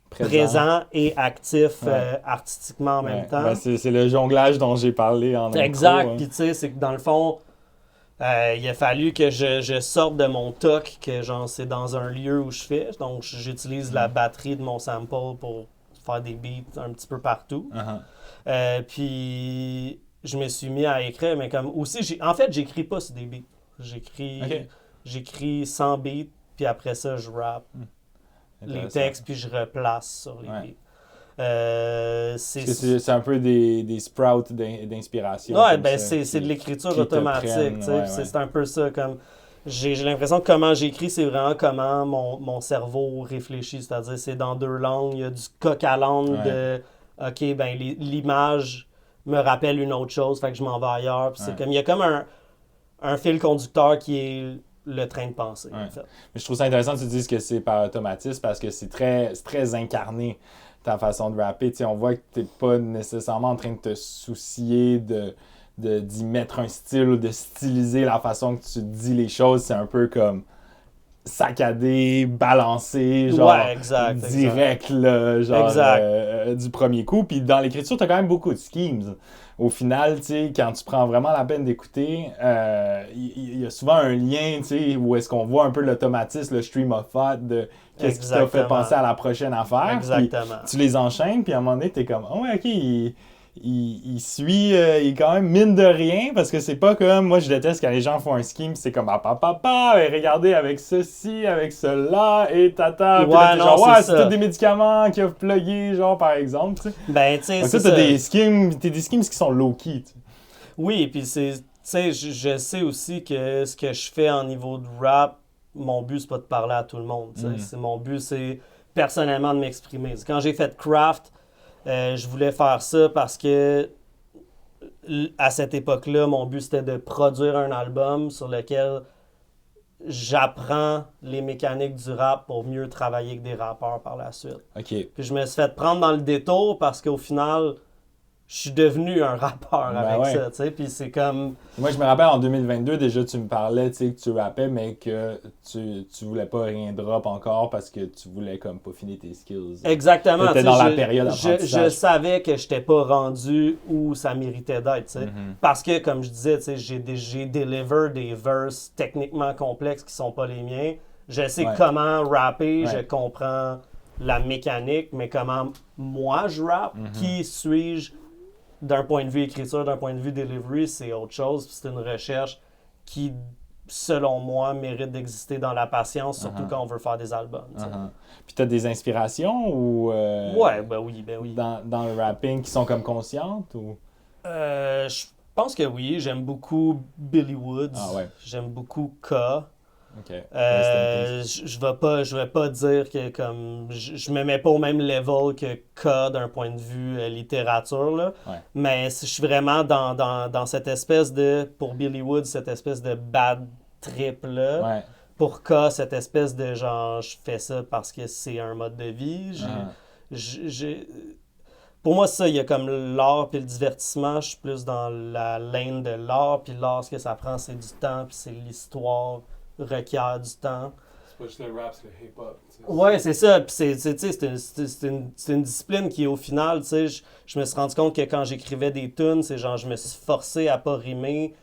présent et actif Ouais. artistiquement en même Ouais. temps. Ben, c'est le jonglage dont j'ai parlé en intro, Exact, hein. puis tu sais, c'est que dans le fond, il a fallu que je sorte de mon toc, que genre c'est dans un lieu où je fais. Donc j'utilise la batterie de mon sample pour faire des beats un petit peu partout. Uh-huh. Puis je me suis mis à écrire, mais comme aussi, en fait, j'écris pas sur des beats. Ok. J'écris 100 beats, puis après ça, je rappe les Intéressant. textes, puis je replace sur les Ouais. beats. Parce que c'est un peu des sprouts d'inspiration. Ouais, comme ben ça, c'est de l'écriture qui te automatique, prennent, tu sais, ouais, puis ouais. c'est un peu ça, comme j'ai l'impression que comment j'écris, c'est vraiment comment mon cerveau réfléchit. C'est-à-dire, c'est dans 2 langues. Il y a du coq à l'âne de OK, ben l'image me rappelle une autre chose, fait que je m'en vais ailleurs. Puis c'est comme, il y a comme un fil conducteur qui est le train de pensée, en fait. Mais je trouve ça intéressant que tu dises que c'est par automatisme parce que c'est très incarné ta façon de rapper. T'sais, on voit que t'es pas nécessairement en train de te soucier d'y mettre un style ou de styliser la façon que tu dis les choses. C'est un peu comme saccadé, balancé, genre direct, là, genre du premier coup. Puis dans l'écriture, t'as quand même beaucoup de schemes. Au final, tu sais, quand tu prends vraiment la peine d'écouter, il y a souvent un lien, tu sais, où est-ce qu'on voit un peu l'automatisme, le stream of thought de qu'est-ce qui t'a fait penser à la prochaine affaire. Exactement. Puis tu les enchaînes, puis à un moment donné, t'es comme, oh ouais, ok, il suit, il est quand même mine de rien, parce que c'est pas comme, moi je déteste quand les gens font un scheme, c'est comme, regardez avec ceci, avec cela, et tata, puis là, t'es genre, c'est tous des médicaments qu'il a plugués, genre, par exemple, tu sais. Ben, tu sais, c'est ça. T'as des schemes qui sont low-key, tu sais. Oui, puis c'est, tu sais, je sais aussi que ce que je fais en niveau de rap, mon but, c'est pas de parler à tout le monde, tu sais. Mon but, c'est personnellement de m'exprimer. Quand j'ai fait Craft, je voulais faire ça parce que à cette époque-là, mon but c'était de produire un album sur lequel j'apprends les mécaniques du rap pour mieux travailler avec des rappeurs par la suite. Okay. Puis je me suis fait prendre dans le détour parce qu'au final, je suis devenu un rappeur avec ça, tu sais, puis c'est comme... Moi, je me rappelle, en 2022, déjà, tu me parlais, tu sais, que tu rappais, mais que tu voulais pas rien drop encore parce que tu voulais, comme, peaufiner tes skills. Exactement. T'étais dans la période d'apprentissage. Je savais que j'étais pas rendu où ça méritait d'être, tu sais. Parce que, comme je disais, tu sais, j'ai deliver des verses techniquement complexes qui sont pas les miens. Je sais comment rapper, je comprends la mécanique, mais comment moi je rappe, qui suis-je d'un point de vue écriture, d'un point de vue delivery, c'est autre chose. Puis c'est une recherche qui, selon moi, mérite d'exister dans la patience, surtout quand on veut faire des albums. Puis t'as des inspirations ou ben oui. Dans le rapping qui sont comme conscientes ou je pense que oui. J'aime beaucoup Billy Woods. J'aime beaucoup K. Okay. Je vais pas dire que comme je me mets pas au même level que K d'un point de vue littérature là, mais je suis vraiment dans cette espèce de, pour Billy Woods, cette espèce de bad trip là. Pour K, cette espèce de genre je fais ça parce que c'est un mode de vie. Pour moi, ça, il y a comme l'art puis le divertissement. Je suis plus dans la lane de l'art, puis l'art, ce que ça prend, c'est du temps, puis c'est l'histoire requiert du temps. C'est pas juste le rap, c'est le hip-hop. Ouais, c'est ça. Puis c'est une discipline qui, au final, tu sais, je me suis rendu compte que quand j'écrivais des tunes, c'est genre, je me suis forcé à pas rimer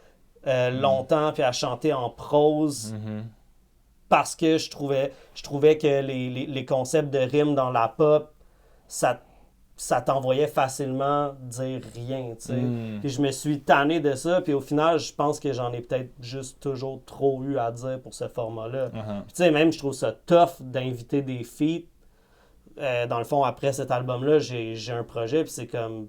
longtemps, puis à chanter en prose. Parce que je trouvais que les concepts de rime dans la pop, ça t'envoyait facilement dire rien, tu sais. Puis je me suis tanné de ça, puis au final, je pense que j'en ai peut-être juste toujours trop eu à dire pour ce format-là. Puis tu sais, même, je trouve ça tough d'inviter des feats. Dans le fond, après cet album-là, j'ai un projet, puis c'est comme...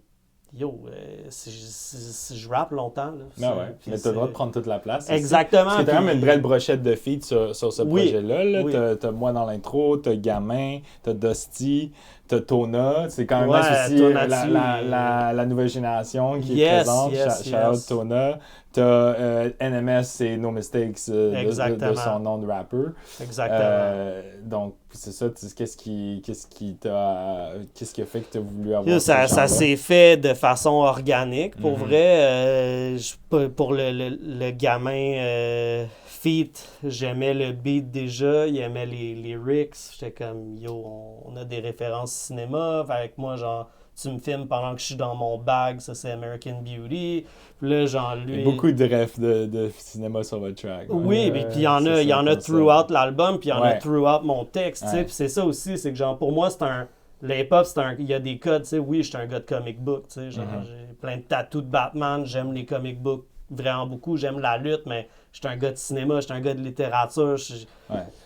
Yo, si je rappe longtemps, là. Mais t'as le droit de prendre toute la place. Exactement. Parce que t'as quand même une belle brochette de feats sur ce projet-là. Là. T'as moi dans l'intro, t'as Gamin, t'as Dusty, t'as Tona. C'est quand même nice aussi la nouvelle génération qui est présente. Shout-out Tona. T'as NMS, c'est No Mistakes de son nom de rappeur. Exactement. Donc, c'est ça. Qu'est-ce qui a fait que t'as voulu avoir ça s'est fait de façon organique. Pour vrai, pour le gamin feat, j'aimais le beat déjà. Il aimait les lyrics. J'étais comme, yo, on a des références cinéma. Avec moi, genre... Tu me filmes pendant que je suis dans mon bag, ça c'est American Beauty. Puis là, genre, lui... Il y a beaucoup de refs de cinéma sur votre track. Oui, puis il y en a throughout l'album, puis il y en a throughout mon texte, tu sais. Puis c'est ça aussi, c'est que genre, pour moi, c'est un... Le hip-hop, il y a des codes, tu sais. Oui, je suis un gars de comic book, tu sais. Genre, j'ai plein de tattoos de Batman, j'aime les comic books vraiment beaucoup, j'aime la lutte, mais je suis un gars de cinéma, je suis un gars de littérature.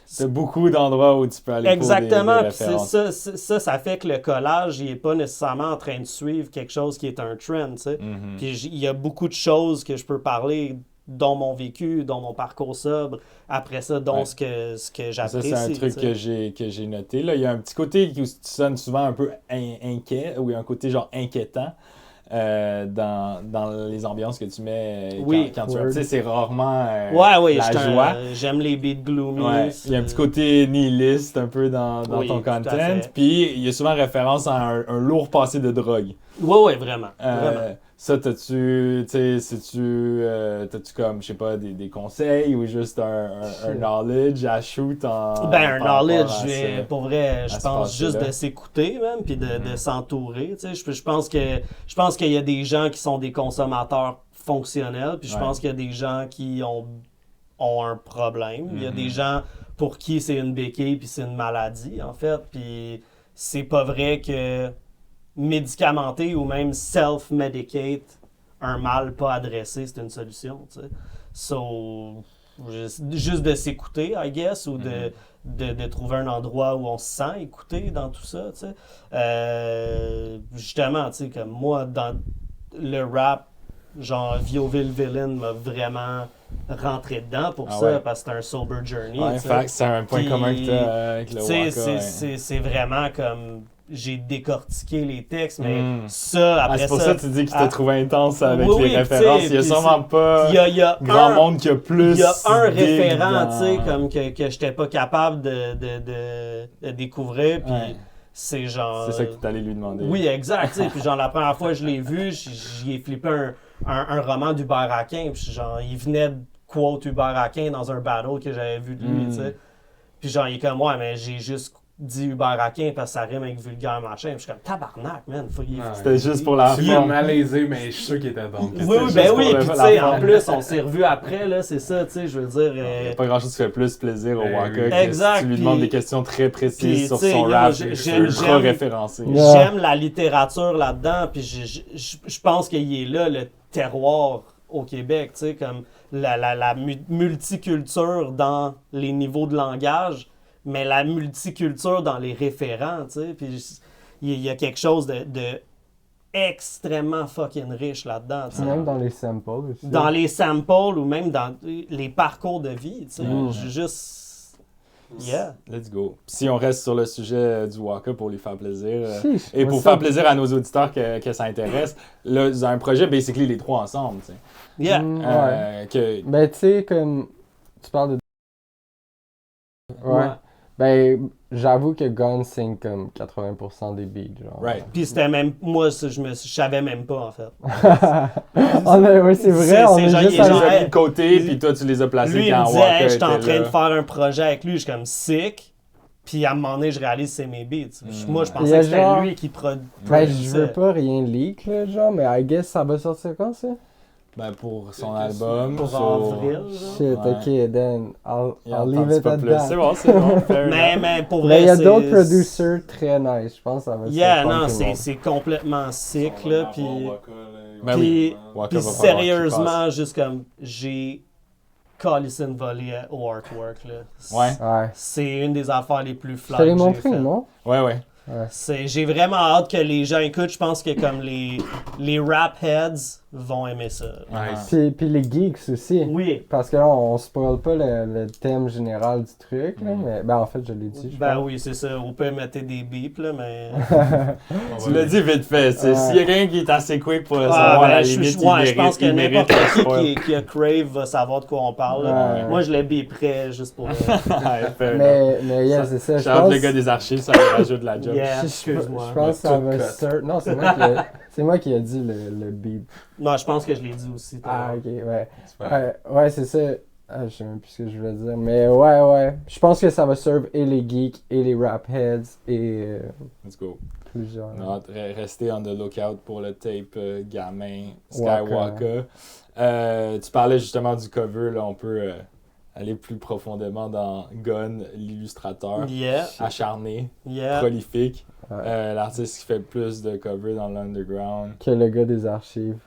C'est beaucoup d'endroits où tu peux aller exactement, pour des références. Ça fait que le collage, il n'est pas nécessairement en train de suivre quelque chose qui est un trend, tu sais. Puis il y a beaucoup de choses que je peux parler dont mon vécu, dont mon parcours sobre, après ça, dont Ouais. ce que Ça, j'apprécie. c'est un truc tu sais. que j'ai noté. Là. Il y a un petit côté qui sonne souvent un peu inquiet, ou un côté genre inquiétant dans les ambiances que tu mets Oui. quand tu Word. tu sais, c'est rarement Ouais, la joie. j'aime les beats gloomy. Ouais, il y a un petit côté nihiliste un peu dans Oui, ton tout à content. fait. Puis il y a souvent référence à un lourd passé de drogue. Ouais, vraiment. Vraiment. Ça, t'as-tu comme, je sais pas, des conseils ou juste un knowledge à shoot en. Ben, un par rapport knowledge, à ça? pour vrai, je ce pense juste passé-là. de s'écouter, même, puis de s'entourer. Tu sais, je pense qu'il y a des gens qui sont des consommateurs fonctionnels, puis je Ouais. pense qu'il y a des gens qui ont un problème. Il y a des gens pour qui c'est une béquille, puis c'est une maladie, en fait. Puis c'est pas vrai que médicamenter ou même self-medicate un mal pas adressé, c'est une solution, tu sais. So, juste de s'écouter, I guess, ou de trouver un endroit où on se sent écouté dans tout ça, tu sais. Justement, tu sais, comme moi, dans le rap, genre Vioville Villain m'a vraiment rentré dedans pour Ah ça, ouais. parce que c'est un sober journey, Ouais, tu sais. fait que c'est un point Puis, commun que t'as avec le Tu sais, Waka. c'est vraiment comme j'ai décortiqué les textes, mais Mm. ça, après C'est pour ça que tu dis que tu t'as ah, trouvé intense avec oui, les oui, références. tu sais, Il y a puis sûrement pas il y a grand un, monde qui a plus. il y a un big référent, dans- tu sais, comme que j'étais pas capable de découvrir, puis Ouais. c'est genre... C'est ça que tu allé lui demander. Oui, exact, tu sais, puis genre la première fois que je l'ai vu, j'y ai flippé un roman d'Hubert Aquin, puis genre, il venait de quote Hubert Aquin dans un battle que j'avais vu de lui, tu sais. Puis genre, il est comme, ouais, mais j'ai juste dit Hubert Aquin parce que ça rime avec vulgaire machin. Puis je suis comme, tabarnak, man. C'était juste pour la Tu forme. m'as malaisé, mais je suis sûr qu'il était bon. Oui, oui, ben juste oui. pour Puis la tu sais, en forme. plus, on s'est revus après, là, c'est ça, tu sais, je veux dire. Il n'y a pas grand chose qui fait plus plaisir au Ben Waka oui. que Exact, si tu lui puis- demandes des questions très puis, précises sur tu sais, son yo, rap, j'aime- ultra référencé. Yeah. J'aime la littérature là-dedans, puis je pense qu'il est là, le terroir au Québec, tu sais, comme la multiculture dans les niveaux de langage, mais la multiculture dans les référents, tu sais, puis il y a quelque chose de extrêmement fucking riche là-dedans, tu sais. Même dans les samples aussi. Dans les samples ou même dans les parcours de vie, tu sais, juste... Yeah. Let's go. Si on reste sur le sujet du Waka pour lui faire plaisir, Chiche, et pour what's faire up? plaisir à nos auditeurs que ça intéresse, là, vous avez un projet, basically, les trois ensemble, tu sais. Yeah. Ouais. Que, Ben, tu sais, comme. Tu parles de. Ouais. Ouais. Ben, j'avoue que Gun signe comme 80% des beats, genre. right. Puis c'était même... Moi, ça, je savais même pas, en fait. Ouais, c'est vrai, on C'est est genre, juste il est Tu genre, les as hey, mis de côté, puis toi, tu les as placés Lui, il quand me disait, Waka hey, j'étais en était train de là. faire un projet avec lui. Je suis comme sick. Puis à un moment donné, je réalise que c'est mes beats. Moi, je Il y pensais a que c'était genre- lui qui Ben, je produisait. veux pas rien leak, là, genre, mais I guess ça va sortir quand, ça? Ben, pour son album. Pour so- avril. genre. Shit, Ouais. ok, then, Il I'll en leave tente it pas at plus. that. C'est bon, c'est bon. fair Mais, enough. mais pour Mais vrai, il y a c'est... d'autres producers très nice, je pense que ça va Yeah, non, surprendre tout le monde. c'est complètement sick, là. Puis, Ben puis, Waka puis va falloir qu'il sérieusement, juste comme, j'ai calissé une volée au artwork, là. Ouais. Ouais. C'est une des affaires les plus Je fly te l'ai que j'ai montré, faites. non? Ouais, ouais. J'ai vraiment hâte que les gens écoutent. Je pense que comme les rap heads vont aimer ça. Nice. Puis les geeks aussi. Oui. Parce que là, on spoil pas le thème général du truc, là, mais ben en fait, je l'ai dit. je Ben pense. oui, c'est ça. On peut mettre des bips, là, mais... Tu l'as dit vite fait. Ouais. S'il y a quelqu'un qui est assez quick pour Ah, savoir ben, la je limite, je pense que il n'importe mérite le qui spoil. qui a Crave va savoir de quoi on parle. là. Ouais. Moi, je le biperais juste pour... Ouais, fair enough. Mais yeah, c'est ça. Je Shout out pense, le gars des archives, ça lui rajoute la job. Yeah, je excuse-moi. pense que ça Tout va cut. Non, c'est moi qui a dit le beat. Non, je pense que je l'ai dit aussi. Ah, ok, ouais. Super. Ouais, c'est ça. Ah, je sais même plus ce que je voulais dire. Mais ouais. Je pense que ça va serve et les geeks et les rap heads et Let's go. plusieurs. On a hâte de rester on the lookout pour le tape gamin Waka. Skywalker. Tu parlais justement du cover, là, on peut aller plus profondément dans Gun, l'illustrateur, Yeah, acharné, yeah. prolifique, Ouais. l'artiste qui fait plus de covers dans l'underground Que le gars des archives.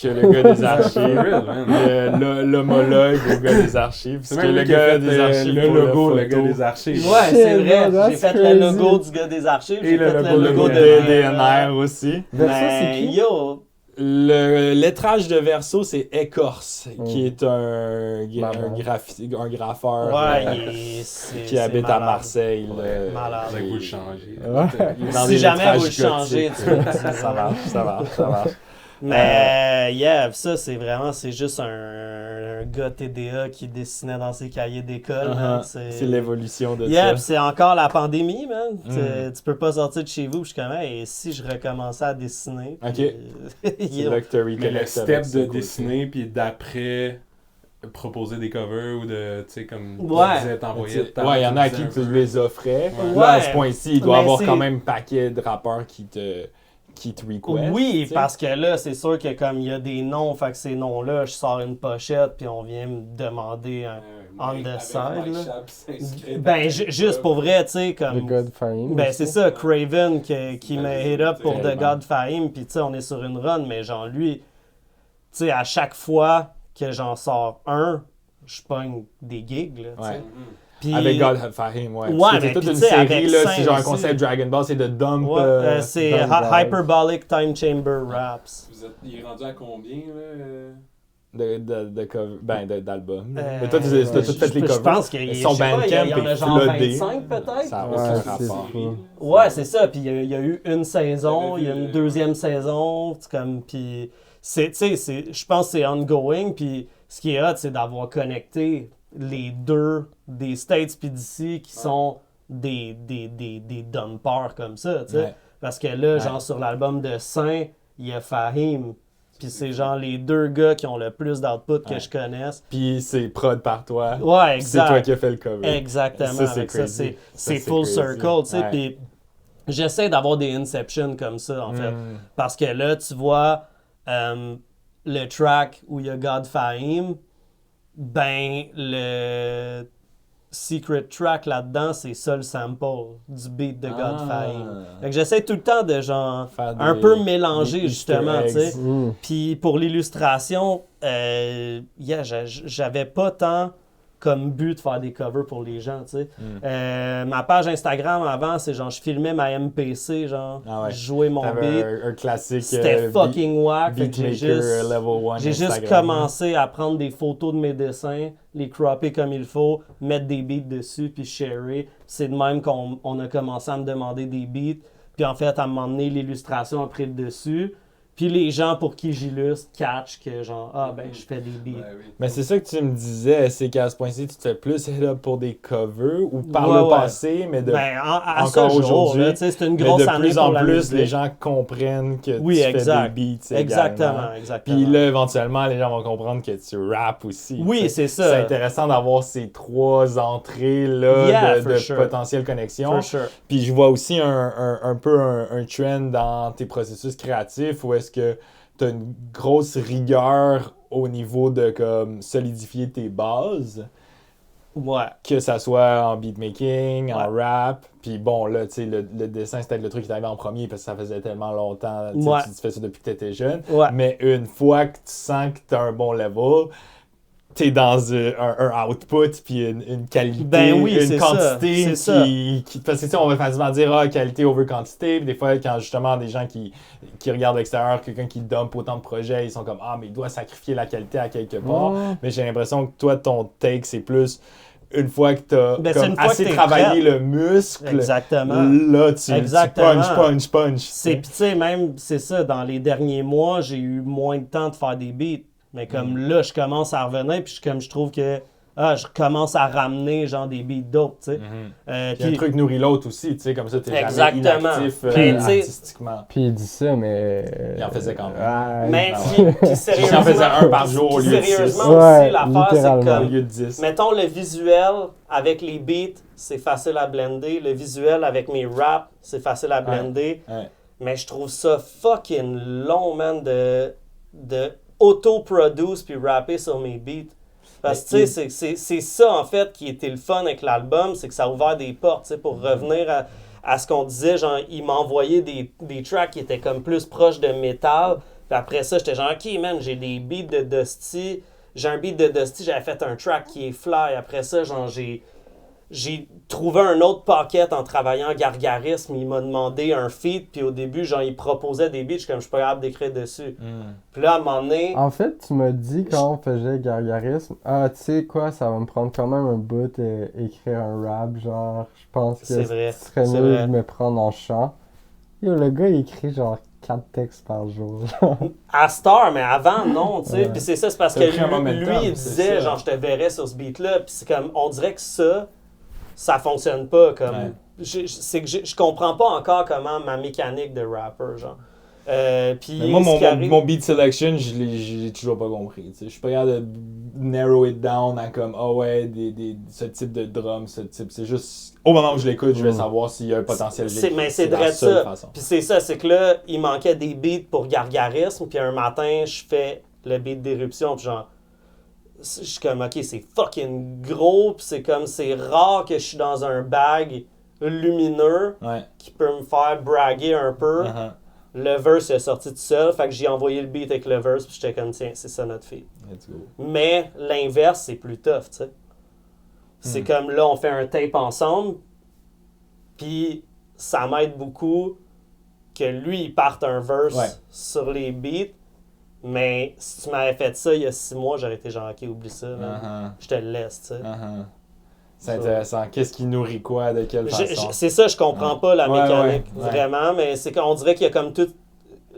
que le gars des For archives. real, man. L'homologue au gars des archives. C'est Parce que même le lui qui a gars fait des archives le pour logo, le photo. gars des archives. Ouais, c'est Shit, vrai. bro, J'ai that's fait crazy. le logo du gars des archives. Et J'ai le fait logo, le logo de de DNR aussi. Versa, c'est Mais qui? yo, Le lettrage de Verso, c'est Écorce, qui est un graffeur qui habite à Marseille. Malade. Vous le changez. Dans Si des jamais vous le lettrages changez, gothiques. tu peux dire. Ça marche. Mais ça c'est juste un gars TDA qui dessinait dans ses cahiers d'école. man. C'est l'évolution de Yeah, ça. puis c'est encore la pandémie, man. Mm. Tu peux pas sortir de chez vous. Puis je suis comme, et si je recommençais à dessiner? Ok. Puis, C'est là que t'as Mais le reconnecté step avec ça, de quoi. dessiner, puis d'après proposer des covers ou de, tu sais, comme Ouais. tu disais, t'envoyer de Ouais, il y en a à qui tu les offrais. Là, à ce point-ci, il doit y Mais avoir c'est- quand même un paquet de rappeurs qui te request. Oui, tu sais. parce que là, c'est sûr que comme il y a des noms, fait que ces noms-là, je sors une pochette, puis on vient me demander un on the side. Là. Ben, juste pour vrai, tu sais, The comme. God Fame. Ben, c'est ça, Craven qui m'a hit up pour The Tellement. God Fame, puis tu sais, on est sur une run, mais genre lui, tu sais, à chaque fois que j'en sors un, je pogne des gigs, là, tu sais. Ouais. Puis- Avec God Fahim, ouais. Ouais, Parce que mais c'est toute puis une tu sais, série, avec là, Saint c'est genre un aussi. concept Dragon Ball, c'est de dump. Ouais, c'est Dump Drive. Hyperbolic Time Chamber Raps. Il est rendu à combien, là? d'albums. Mais toi, tu as tout fait les Je covers. pense qu'il Son Bandcamp il y en a est genre floodé. 25 peut-être. Ça n'a Ouais, aucun c'est rapport. fou. Ouais, c'est ça. Puis il y a eu une saison, J'avais il y a vu, une deuxième saison. C'est comme, puis tu sais, je pense que c'est ongoing. Puis ce qui est hot, c'est d'avoir connecté les deux des States puis d'ici qui sont des dumpers comme ça, tu sais. Ouais. Parce que là, Ouais. genre sur l'album de Saint, il y a Fahim. Puis c'est genre les deux gars qui ont le plus d'output que Ouais. je connaisse. Puis c'est prod par toi. Ouais, Puis c'est toi exact. qui as fait le cover. Exactement. Ça, c'est Avec ça, crazy. c'est Ça, c'est full crazy. circle, tu sais. Ouais. Puis j'essaie d'avoir des inceptions comme ça, en fait. Mm. Parce que là, tu vois, le track où il y a God Fahim, ben, le secret track là-dedans, c'est ça le sample du beat de God Fahim. Fait que j'essaie tout le temps de genre Faire un des- peu mélanger des justement, Easter tu sais. eggs. Mm. Puis pour l'illustration, j'avais pas tant comme but de faire des covers pour les gens, tu sais. Ma page Instagram avant, c'est genre je filmais ma MPC, genre Ah ouais. je jouais mon T'avais beat. un classique. C'était fucking whack. Fait que j'ai Beatmaker juste, level 1 j'ai juste Instagram. commencé à prendre des photos de mes dessins, les cropper comme il faut, mettre des beats dessus, puis sharer. C'est de même qu'on a commencé à me demander des beats. Puis en fait, à m'emmener l'illustration après le dessus. Puis les gens pour qui j'illustre catch que genre, ah ben je fais des beats. Mais c'est ça que tu me disais, c'est qu'à ce point-ci, tu te fais plus hit up pour des covers ou par Ouais, le ouais. passé, mais de, Ben, à encore ce jour, aujourd'hui, là, tu sais, c'est une mais grosse de année plus pour en la plus, musique. les gens comprennent que Oui, tu exact. fais des beats Exactement, également. exactement. Puis là, éventuellement, les gens vont comprendre que tu rappes aussi. Oui, tu sais. c'est ça. C'est intéressant d'avoir ces trois entrées-là Yeah, de for sure. potentielles connexions. For sure. Puis je vois aussi un peu un trend dans tes processus créatifs où est-ce que tu as une grosse rigueur au niveau de comme solidifier tes bases, Ouais. que ça soit en beatmaking, en Ouais. rap. Puis bon, là, tu sais, le dessin, c'était le truc qui t'arrivait en premier parce que ça faisait tellement longtemps. Tu sais, Ouais. tu fais ça depuis que tu étais jeune. Ouais. Mais une fois que tu sens que tu as un bon level, t'es dans un output puis une qualité, Ben oui, une c'est ça, quantité c'est ça. qui parce que tu sais, on va facilement dire qualité over quantité, puis des fois quand justement des gens qui regardent l'extérieur, quelqu'un qui dump autant de projets, ils sont comme mais il doit sacrifier la qualité à quelque part. Ouais. Mais j'ai l'impression que toi ton take c'est plus une fois que t'as Ben, c'est comme une fois que assez t'es travaillé prête. le muscle, Exactement. là tu Exactement. punch. C'est, pis tu sais, même, c'est ça, dans les derniers mois, j'ai eu moins de temps de faire des beats. Mais comme là, je commence à revenir, puis je trouve que je commence à ramener genre des beats d'autres, tu sais. Puis un truc nourrit l'autre aussi, tu sais, comme ça t'es jamais Exactement. inactif Puis, tu sais, artistiquement. Puis il dit ça, mais. Il en faisait quand même. Ouais. Mais Ah puis sérieusement, J'en faisais un par jour au lieu de sérieusement six. aussi, Ouais, l'affaire, c'est littéralement. Au comme lieu de 10. mettons le visuel avec les beats, c'est facile à blender. Le visuel avec mes raps, c'est facile à blender. Ouais. Mais je trouve ça fucking long, man, de auto-produce puis rapper sur mes beats. Parce que, tu sais, c'est ça, en fait, qui était le fun avec l'album, c'est que ça a ouvert des portes, tu sais, pour revenir à ce qu'on disait, genre, il m'a envoyé des tracks qui étaient comme plus proches de métal. Puis après ça, j'étais genre, OK, man, j'ai des beats de Dusty. J'ai un beat de Dusty, j'avais fait un track qui est fly. Après ça, genre, j'ai j'ai trouvé un autre pocket en travaillant en gargarisme. Il m'a demandé un feat, puis au début, genre, il proposait des beats, je suis pas capable d'écrire dessus. Puis là, à un moment donné... En fait, tu m'as dit quand on faisait gargarisme, tu sais quoi, ça va me prendre quand même un bout écrire un rap, genre, je pense que C'est vrai, ce serait c'est mieux vrai. de me prendre en chant. Yo, le gars, il écrit genre 4 textes par jour. À Star, mais avant, non, tu sais. Ouais. Puis c'est ça, c'est parce Ça que a pris un momentum, lui, il c'est disait, ça. genre, je te verrais sur ce beat-là. Puis c'est comme, on dirait que ça fonctionne pas. Comme, Ouais. c'est que je comprends pas encore comment ma mécanique de rapper, genre. Puis Mais moi, ce qui arrive- mon beat selection, je l'ai toujours pas compris. Je suis pas capable de narrow it down à comme, ah ouais, ce type de drum, ce type. C'est juste, au moment où je l'écoute, je vais savoir s'il y a un potentiel. Mais c'est la vrai seule ça. façon. Puis c'est ça, c'est que là, il manquait des beats pour gargarisme. Puis un matin, je fais le beat d'éruption. Puis genre, je suis comme, ok, c'est fucking gros. Puis c'est comme, c'est rare que je suis dans un bag lumineux Ouais. qui peut me faire braguer un peu. Uh-huh. Le verse est sorti tout seul. Fait que j'ai envoyé le beat avec le verse. Puis j'étais comme, tiens, c'est ça notre fille. Let's go. Mais l'inverse, c'est plus tough, tu sais. C'est comme là, on fait un tape ensemble, puis ça m'aide beaucoup que lui, il parte un verse Ouais. sur les beats, mais si tu m'avais fait ça il y a 6 mois, j'aurais été genre, ok, oublie ça, man. Uh-huh. Je te le laisse, tu sais. Uh-huh. C'est intéressant. Qu'est-ce qui nourrit quoi, de quelle façon? C'est ça, je comprends pas la Ouais, mécanique, ouais. vraiment, mais c'est qu'on dirait qu'il y a comme tout...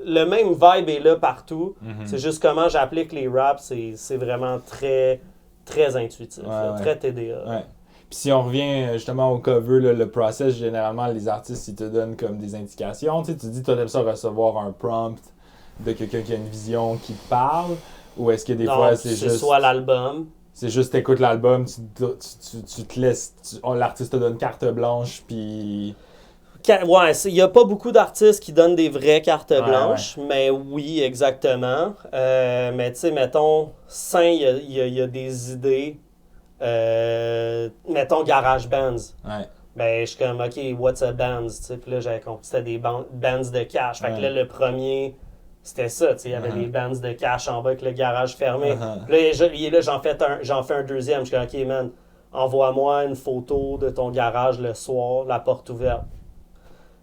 Le même vibe est là partout, Mhm. c'est juste comment j'applique les raps, c'est vraiment très, très intuitif, Ouais, là, ouais. très TDA. Ouais. Puis si on revient justement au cover, là, le process, généralement, les artistes, ils te donnent comme des indications. Tu sais, tu dis, toi, t'aimes ça recevoir un prompt de quelqu'un qui a une vision, qui te parle, ou est-ce que des Non, fois, c'est juste... soit l'album. C'est juste, t'écoutes l'album, tu te laisses... l'artiste te donne carte blanche, puis... Ouais, il n'y a pas beaucoup d'artistes qui donnent des vraies cartes Ouais, blanches, mais oui, exactement. Mais tu sais, mettons, Saint, il y a des idées. Mettons Garage Bands. Ouais. Ben, je suis comme, OK, what's a bands? Tu sais, puis là, j'avais compris que c'était des bands de cash. Fait que Ouais. là, le premier, c'était ça. Tu sais, il y avait des bands de cash en bas avec le garage fermé. Uh-huh. Puis là, j'en fais un deuxième. Je suis comme, OK, man, envoie-moi une photo de ton garage le soir, la porte ouverte.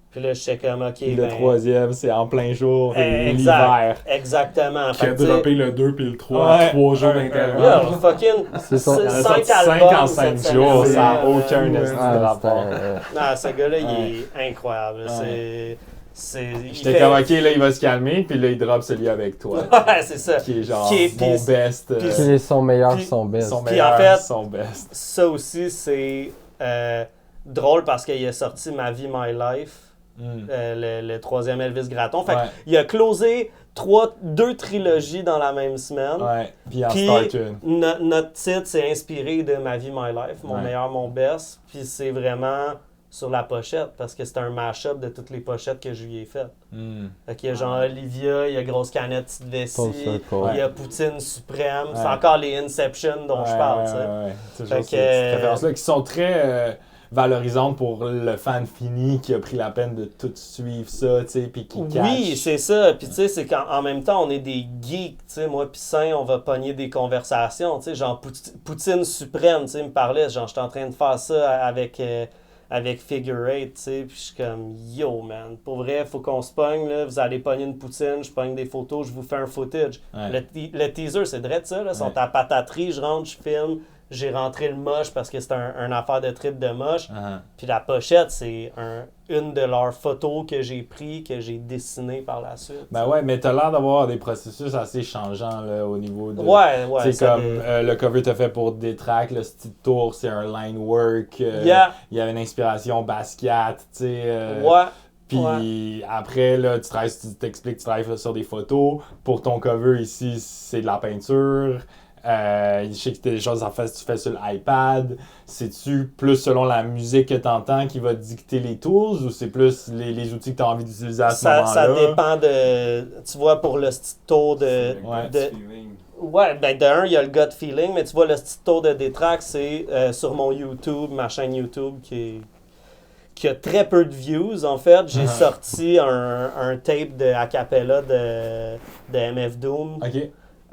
Puis là, je sais comme, OK, Puis le troisième, c'est en plein jour, exact, l'hiver. Exactement. Qui a Fait que, tu sais, droppé le 2 puis le 3 Ouais. 3 jours Ouais. d'intervalle. yo, fucking C'est son- 5 5 albums en cette 5 jours, semaine, ça n'a man. aucun esti de Ah, rapport. Non, ce gars-là, Ouais. il est incroyable. Ouais. Il J'étais fait- comme, ok, là, il va se calmer, puis là, il drop celui avec toi. Ouais, c'est ça. Qui est genre Qui est- mon puis- best. puis- Qui est son meilleur, Puis- son best. son Puis meilleur, en fait- son best. Ça aussi, c'est drôle parce qu'il a sorti Ma vie, My Life, le troisième Elvis Gratton. Fait Ouais. qu'il a closé 2 trilogies dans la même semaine. Ouais, puis en Puis start une. notre titre, c'est inspiré de Ma vie, My Life, mon Ouais. meilleur, mon best. Puis c'est vraiment sur la pochette parce que c'est un mash-up de toutes les pochettes que je lui ai faites. Fait qu'il y a genre Olivia, il y a Grosse Canette, Petite Full Vessie, circle. il y a Poutine Suprême. C'est Ouais. encore les Inception dont je parle, tu sais. Ouais. Toujours Fait ces que, petites références-là qui sont très valorisantes pour le fan fini qui a pris la peine de tout suivre ça, tu sais, puis qui catch. Oui, c'est ça. Puis tu sais, c'est qu'en même temps, on est des geeks, tu sais. Moi puis Saint, on va pogner des conversations, tu sais. Genre Poutine Suprême, tu sais, me parlait, genre, j'étais en train de faire ça avec Figure 8, tu sais. Puis je suis comme, yo, man, pour vrai, faut qu'on se pogne, là. Vous allez pogner une poutine, je pogne des photos, je vous fais un footage. Ouais. Le teaser, c'est vrai de ça, là. Ils sont Ouais. à pataterie, je rentre, je filme. J'ai rentré le moche parce que c'est un affaire de trip de moche. Uh-huh. Puis la pochette, c'est une de leurs photos que j'ai pris, que j'ai dessiné par la suite. Ben ouais, mais t'as l'air d'avoir des processus assez changeants là, au niveau de... Ouais, C'est ça comme le cover t'as fait pour des tracks, le style tour, c'est un line work. Yeah. Il y avait une inspiration Basquiat, tu sais. Ouais. Puis Ouais. après, là, tu t'expliques, tu travailles sur des photos. Pour ton cover ici, c'est de la peinture. Je sais que des choses tu fais sur l'iPad. C'est-tu plus selon la musique que tu entends qui va dicter les tools ou c'est plus les outils que tu as envie d'utiliser à ce Ça moment-là? dépend de. Tu vois, pour le petit tour de. Ouais. Ouais, ben de un, il y a le gut feeling, mais tu vois, le petit tour de D-Track, c'est sur mon YouTube, ma chaîne YouTube qui a très peu de views, en fait. J'ai sorti un tape de a cappella de MF Doom. OK.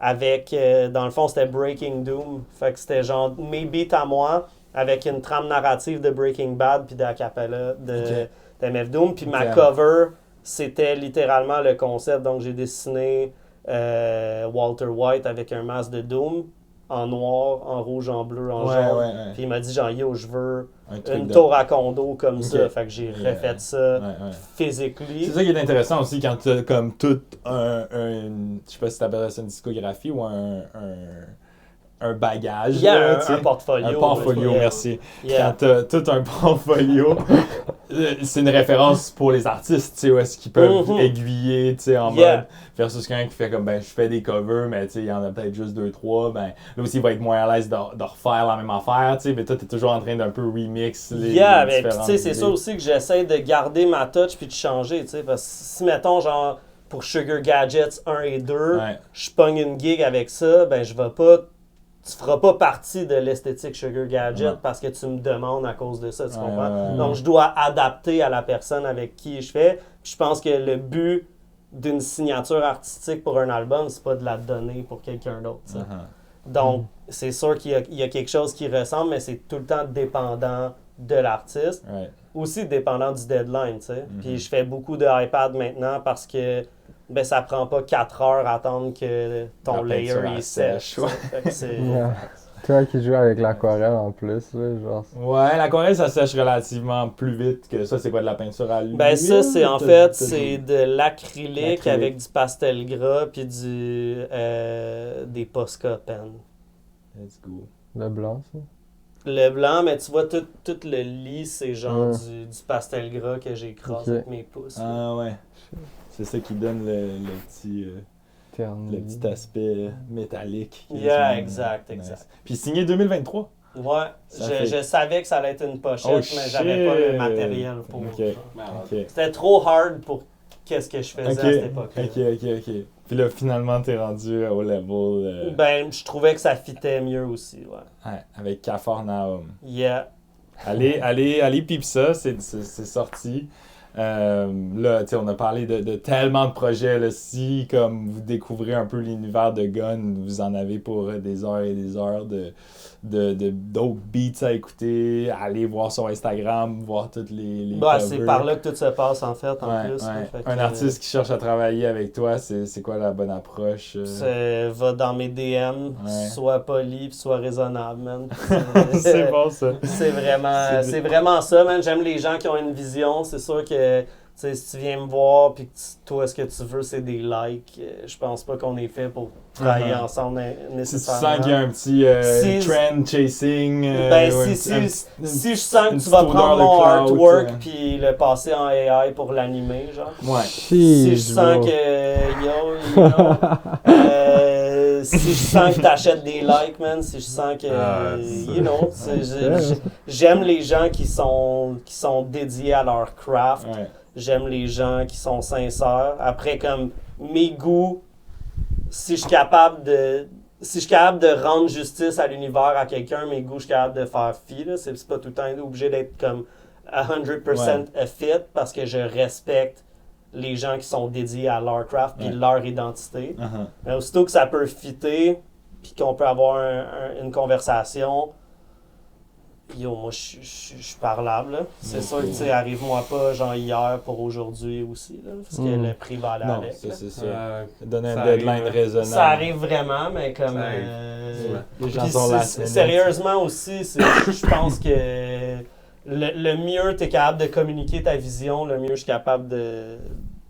Avec, dans le fond, c'était Breaking Doom. Fait que c'était genre mes beats à moi, avec une trame narrative de Breaking Bad puis d'Acapella de MF Doom. Puis ma Ok. cover, c'était littéralement le concept. Donc j'ai dessiné Walter White avec un masque de Doom en noir, en rouge, en bleu, en jaune. Puis il m'a dit genre yo, je veux Un truc une de- tour à condo comme Ok. ça. Fait que j'ai refait ça Ouais, ouais. physically. C'est ça qui est intéressant aussi quand tu as comme tout je sais pas si tu appelles ça une discographie ou un bagage. Il y a là, un, tu sais. un portfolio. Un portfolio, yeah. merci. Yeah. Quand t'as tout un portfolio, c'est une référence pour les artistes, tu sais, où est-ce qu'ils peuvent Mhm. aiguiller, tu sais, en Yeah. mode, versus quelqu'un qui fait comme, ben, je fais des covers, mais tu sais, il y en a peut-être juste 2-3, ben, là aussi, il va être moins à l'aise de refaire la même affaire, tu sais, mais toi, t'es toujours en train d'un peu remix les Yeah, mais puis tu différentes sais, c'est idées. ça aussi que j'essaie de garder ma touch puis de changer, tu sais, parce que si, mettons, genre, pour Sugar Gadgets 1 et 2, Ouais. je pogne une gig avec ça, ben je vais pas, tu feras pas partie de l'esthétique Sugar Gadget Ouais. parce que tu me demandes à cause de ça, tu Ouais, comprends? ouais, ouais. Donc, je dois adapter à la personne avec qui je fais, puis je pense que le but d'une signature artistique pour un album, c'est pas de la donner pour quelqu'un d'autre, tu sais. Uh-huh. Donc, c'est sûr qu'il y a quelque chose qui ressemble, mais c'est tout le temps dépendant de l'artiste. Ouais. Aussi dépendant du deadline, tu sais. Puis je fais beaucoup de iPad maintenant parce que ben, ça prend pas 4 heures à attendre que ton La peinture, layer elle il sèche. sèche, ouais. tu sais. Fait que c'est- Yeah. Toi qui joues avec l'aquarelle en plus, là, genre. Ouais, l'aquarelle, ça sèche relativement plus vite que ça. C'est quoi, de la peinture à l'huile? Ben ça, c'est en T'as- fait, t'as- c'est de l'acrylique L'acrylique. avec du pastel gras puis des Posca pen. Let's go. Le blanc, ça. Le blanc, mais tu vois, tout le lit, c'est genre Ouais. du pastel gras que j'ai écrasé Ok. avec mes pouces. Ah ouais. C'est ça qui donne le Terni. petit aspect métallique. Yeah, quasiment. exact, Nice. exact. Puis signé 2023. Ouais, Ça fait- je savais que ça allait être une pochette, Oh, mais j'avais pas le shit. matériel pour. Ok. Ben, Ok. C'était trop hard pour qu'est-ce que je faisais Ok, à cette époque-là. ok. Puis là, finalement, t'es rendu au level. Ben, je trouvais que ça fitait mieux aussi, ouais. Ouais, avec Cafarnaum. Yeah. Allez, pipe ça, c'est sorti. Là, tu sais, on a parlé de tellement de projets. Là, si, comme vous découvrez un peu l'univers de Gun, vous en avez pour des heures et des heures d'autres beats à écouter. Allez voir son Instagram, voir toutes les Bah, covers. c'est par là que tout se passe, en fait, en Ouais, plus. là. ouais. Fait que, Un artiste qui cherche à travailler avec toi, c'est quoi la bonne approche? Va dans mes DM, Ouais. soit poli, puis soit raisonnable, man. C'est bon, ça. C'est vraiment ça, man. J'aime les gens qui ont une vision. C'est sûr que, tu sais, si tu viens me voir puis que toi, ce que tu veux, c'est des likes, je pense pas qu'on est fait pour travailler Uh-huh. ensemble Si tu nécessairement. sens qu'il y a un petit Si- trend chasing, Ben, ou si je sens que une tu vas petite prendre odeur mon de clout, artwork euh. puis le passer en AI pour l'animer, genre. Ouais. Si je sens bro. si je sens que t'achètes des likes, man, si je sens que, Ah, j'aime les gens qui sont dédiés à leur craft. Ouais. J'aime les gens qui sont sincères. Après, comme mes goûts, si je suis capable de rendre justice à l'univers à quelqu'un, mes goûts, je suis capable de faire fi. Là. C'est pas tout le temps obligé d'être comme 100% a fit parce que je respecte les gens qui sont dédiés à leur craft puis Ouais. leur identité. Uh-huh. Mais aussitôt que ça peut fitter puis qu'on peut avoir une conversation, yo, moi, je suis parlable, là. C'est sûr que, tu sais, arrive-moi pas, genre, hier pour aujourd'hui aussi, là, parce que Mm. le prix va aller Non, avec, ça, là. c'est ça. Donner ça un deadline arrive, hein. raisonnable. Ça arrive vraiment, mais comme... Ça arrive. Les gens puis sont last minute. sérieusement aussi, je pense que le mieux tu es capable de communiquer ta vision, le mieux je suis capable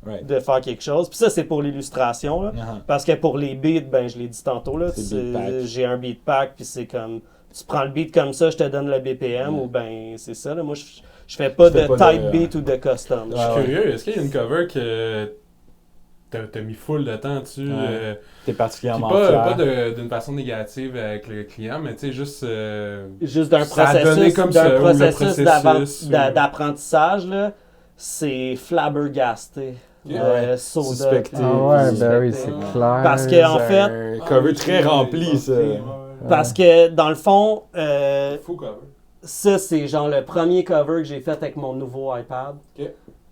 Right. de faire quelque chose. Puis ça, c'est pour l'illustration, là. Uh-huh. Parce que pour les beats, ben je l'ai dit tantôt, là, C'est beat pack. j'ai un beat pack, puis c'est comme, tu prends le beat comme ça, je te donne le BPM, Ouais. ou ben c'est ça, là. Moi, je fais pas Tu fais de pas type de- beat ou de custom. Ouais, Je suis ouais. curieux, est-ce qu'il y a une cover que t'as mis full de temps dessus? Ouais. T'es Puis particulièrement pas fier. d'une façon négative avec le client, mais tu sais, juste. Juste d'un Ça a donné processus, comme ça, ou le processus, ou- d'apprentissage, là, c'est flabbergasté. Ok. Soda. Suspecté. Ah ouais, ben oui, Suspecté. c'est clair. Parce que, en C'est fait, un cover très rempli, ça. Parce que, dans le fond, Faux cover. ça, c'est genre le premier cover que j'ai fait avec mon nouveau iPad. Ok.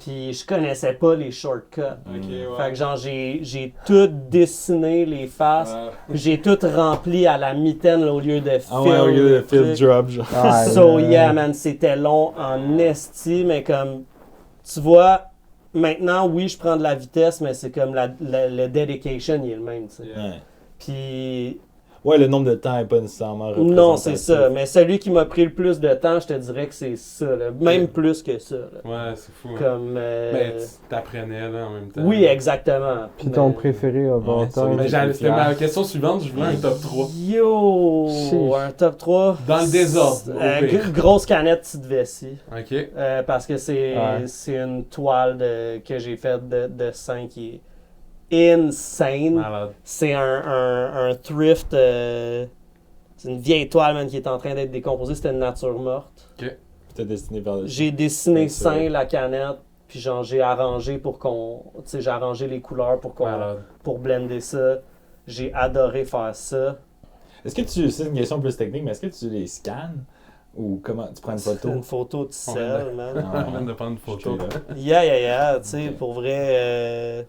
Puis je connaissais pas les shortcuts. Ok, ouais. Fait que genre, j'ai tout dessiné les faces. Ouais. J'ai tout rempli à la mitaine là, au lieu de fill. Ah ouais, au lieu de le fill truc. drop, genre. Ah, So yeah. yeah, man, c'était long en esti, mais comme, tu vois, maintenant, oui, je prends de la vitesse, mais c'est comme le dedication, il est le même, tu sais. Yeah. Ouais. Puis, Ouais, le nombre de temps n'est pas nécessairement non, c'est représentatif. ça, mais celui qui m'a pris le plus de temps, je te dirais que c'est ça, là. Même plus que ça, là. Ouais, c'est fou. Hein. Comme, Mais tu t'apprenais là en même temps. oui, exactement. Puis ton Mais- préféré of all Ouais, time. Mais c'était ma question suivante, je voulais un top 3. Yo, Chiche. un top 3. Dans le désordre, au pire. Grosse canette, petite vessie. Ok. Parce que c'est Ouais. c'est une toile que j'ai faite de dessin qui est insane. Malade. C'est un thrift. C'est une vieille toile, man, qui est en train d'être décomposée. C'était une nature morte. C'était destiné vers le. J'ai dessiné Bien sûr. sain la canette, puis genre j'ai arrangé pour qu'on. Tu sais, j'ai arrangé les couleurs Malade. pour blender ça. J'ai adoré faire ça. Est-ce que tu. C'est une question plus technique, mais est-ce que tu les scannes ou comment tu prends une photo? Une photo de On sel, vient man. Ah, On vient de prendre une photo. Yeah, tu sais, Ok. pour vrai,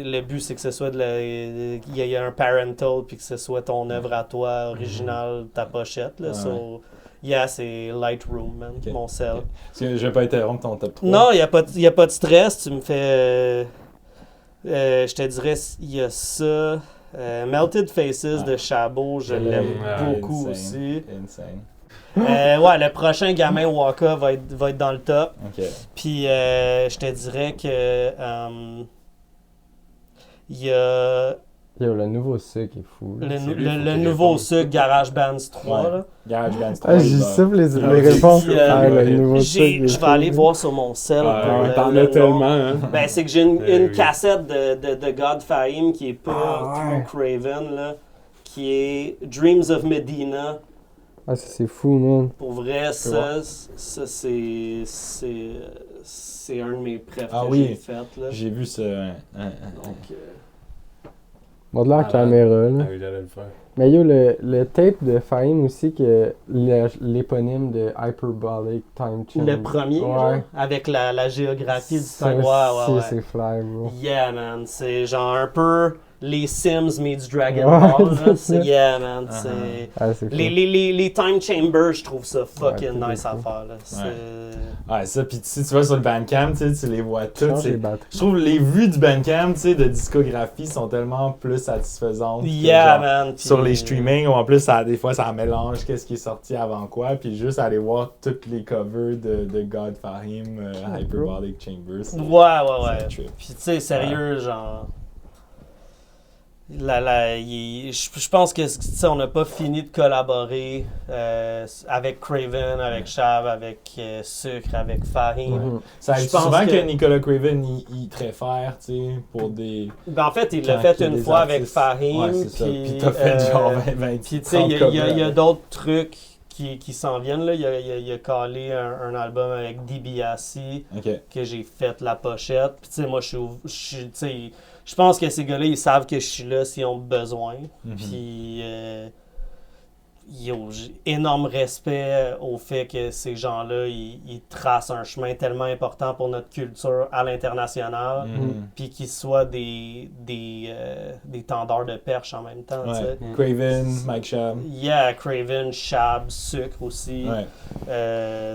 le but c'est que ce soit il y a un parental puis que ce soit ton œuvre à toi, originale, ta pochette, là. Ouais. So, yeah, c'est Lightroom, man, Ok. mon sel. Ok. Parce que je vais pas interrompre ton top 3. Non, il n'y a pas de stress, tu me fais, je te dirais, il y a ça, Melted Faces de Chabot, je l'aime beaucoup aussi. Insane. Ouais, le prochain gamin Waka va être dans le top. Ok. Puis je te dirais que il y a Yo, le nouveau sucre est fou. là. le, C'est nou- lui, le- faut le qu'il nouveau réponde. sucre Garage Bands 3. Ouais. Là. GarageBand 3. Ah, j'ai ça pour les réponses. Puis, Ah, le nouveau J'ai- sucre. je vais aller voir sur mon sel. Ah, pour ouais, le- t'en le as nom. tellement, hein. Ben, c'est que j'ai une Ben oui. cassette de God Fahim qui est pas Ah, ouais. True Craven, là, qui est Dreams of Medina. Ah, ça c'est fou, man. Pour vrai, ça c'est un de mes préfs Ah que oui. j'ai fait. Là. J'ai vu ça. Donc, Bon, de la Malade. caméra, Ah là. oui, j'allais le faire. Mais yo, le tape de Fahim aussi, que l'éponyme de Hyperbolic Time Chamber. le premier, Ouais. genre, avec la géographie du Ça temps. Ouais. c'est fly, bro. Yeah, man. C'est genre un peu les Sims meets Dragon Ouais, Ball. là. c'est C'est ça. yeah, man. Uh-huh. C'est... Ah, c'est cool. Les Time Chambers, je trouve ça fucking Ouais, nice c'est à cool. faire. Là. C'est... Ouais, ça, pis si tu vas sur le Bandcamp, tu les vois toutes. Change les c'est- batteries. Je trouve les vues du Bandcamp, de discographie sont tellement plus satisfaisantes. que Yeah, genre, man. Puis- Sur les streamings, ou en plus, des fois, ça mélange qu'est-ce qui est sorti avant quoi, puis juste aller voir toutes les covers de God Fahim, Hyperbolic Chambers. Ouais. C'est un trip. Puis tu sais, sérieux, genre... Je pense que tu sais, on n'a pas fini de collaborer avec Craven, avec Chav, avec Sucre, avec Fahim. Mhm. Ça Je arrive pense souvent que, que Nicolas Craven, il te réfère, tu sais, pour des... Ben, en fait, il l'a Quand fait il y a une des fois avec artistes. Fahim. Ouais, c'est ça. Puis Puis t'as fait genre 20, Puis tu sais, 30 il y covers. a d'autres trucs qui s'en viennent. Là. Il a calé un album avec DiBiase Ok. que j'ai fait la pochette. Puis tu sais, moi, tu sais, je pense que ces gars-là, ils savent que je suis là s'ils ont besoin. Mhm. Puis yo, j'ai énorme respect au fait que ces gens-là, ils tracent un chemin tellement important pour notre culture à l'international. Mhm. Puis qu'ils soient des tendeurs de perche en même temps, tu sais. Ouais. Craven, Mike Shab. Yeah, Craven, Shab, Sucre aussi. Ouais.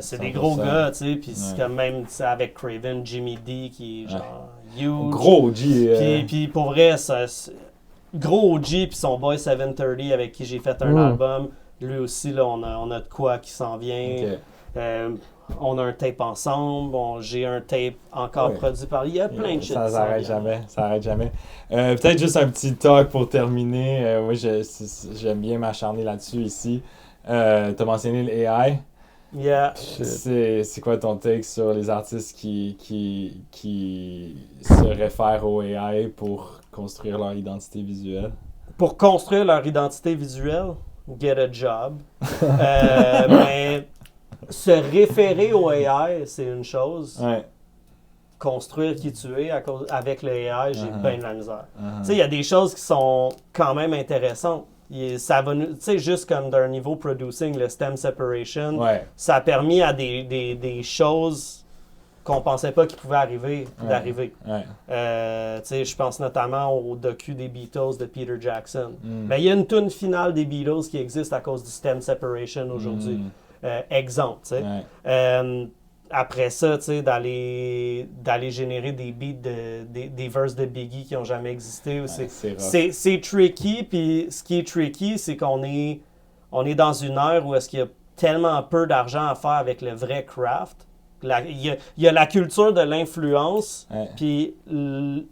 C'est 100%. des gros gars, tu sais. Puis c'est Ouais. comme même, tu sais, avec Craven, Jimmy D qui est genre huge. Gros OG. Puis pour vrai, gros OG, puis son boy 730 avec qui j'ai fait un album. Lui aussi, là, on a de quoi qui s'en vient. Ok. On a un tape ensemble. J'ai un tape encore Ouais. produit par... Il y a plein de shit. Ça qui s'en s'arrête viennent. jamais, ça arrête jamais. Peut-être juste un petit talk pour terminer. Moi, j'aime bien m'acharner là-dessus ici. T'as mentionné le AI. Yeah. C'est quoi ton take sur les artistes qui se réfèrent au AI pour construire leur identité visuelle? Pour construire leur identité visuelle, get a job. Mais se référer au AI, c'est une chose. Ouais. Construire qui tu es avec le AI, j'ai bien de la misère. Uh-huh. Tu sais, il y a des choses qui sont quand même intéressantes. Ça va, tu sais, juste comme d'un niveau producing, le stem separation, Ouais. ça a permis à des choses qu'on pensait pas qu'il pouvait arriver, d'arriver. Ouais. Tu sais, je pense notamment au docu des Beatles de Peter Jackson. Mm. Mais il y a une tune finale des Beatles qui existe à cause du stem separation aujourd'hui. Exemple, tu sais. Ouais. Après ça, tu sais, d'aller générer des beats, des verses de Biggie qui n'ont jamais existé. C'est rough. C'est tricky, puis ce qui est tricky, c'est qu'on est dans une ère où est-ce qu'il y a tellement peu d'argent à faire avec le vrai craft. Il y a la culture de l'influence, Ouais. puis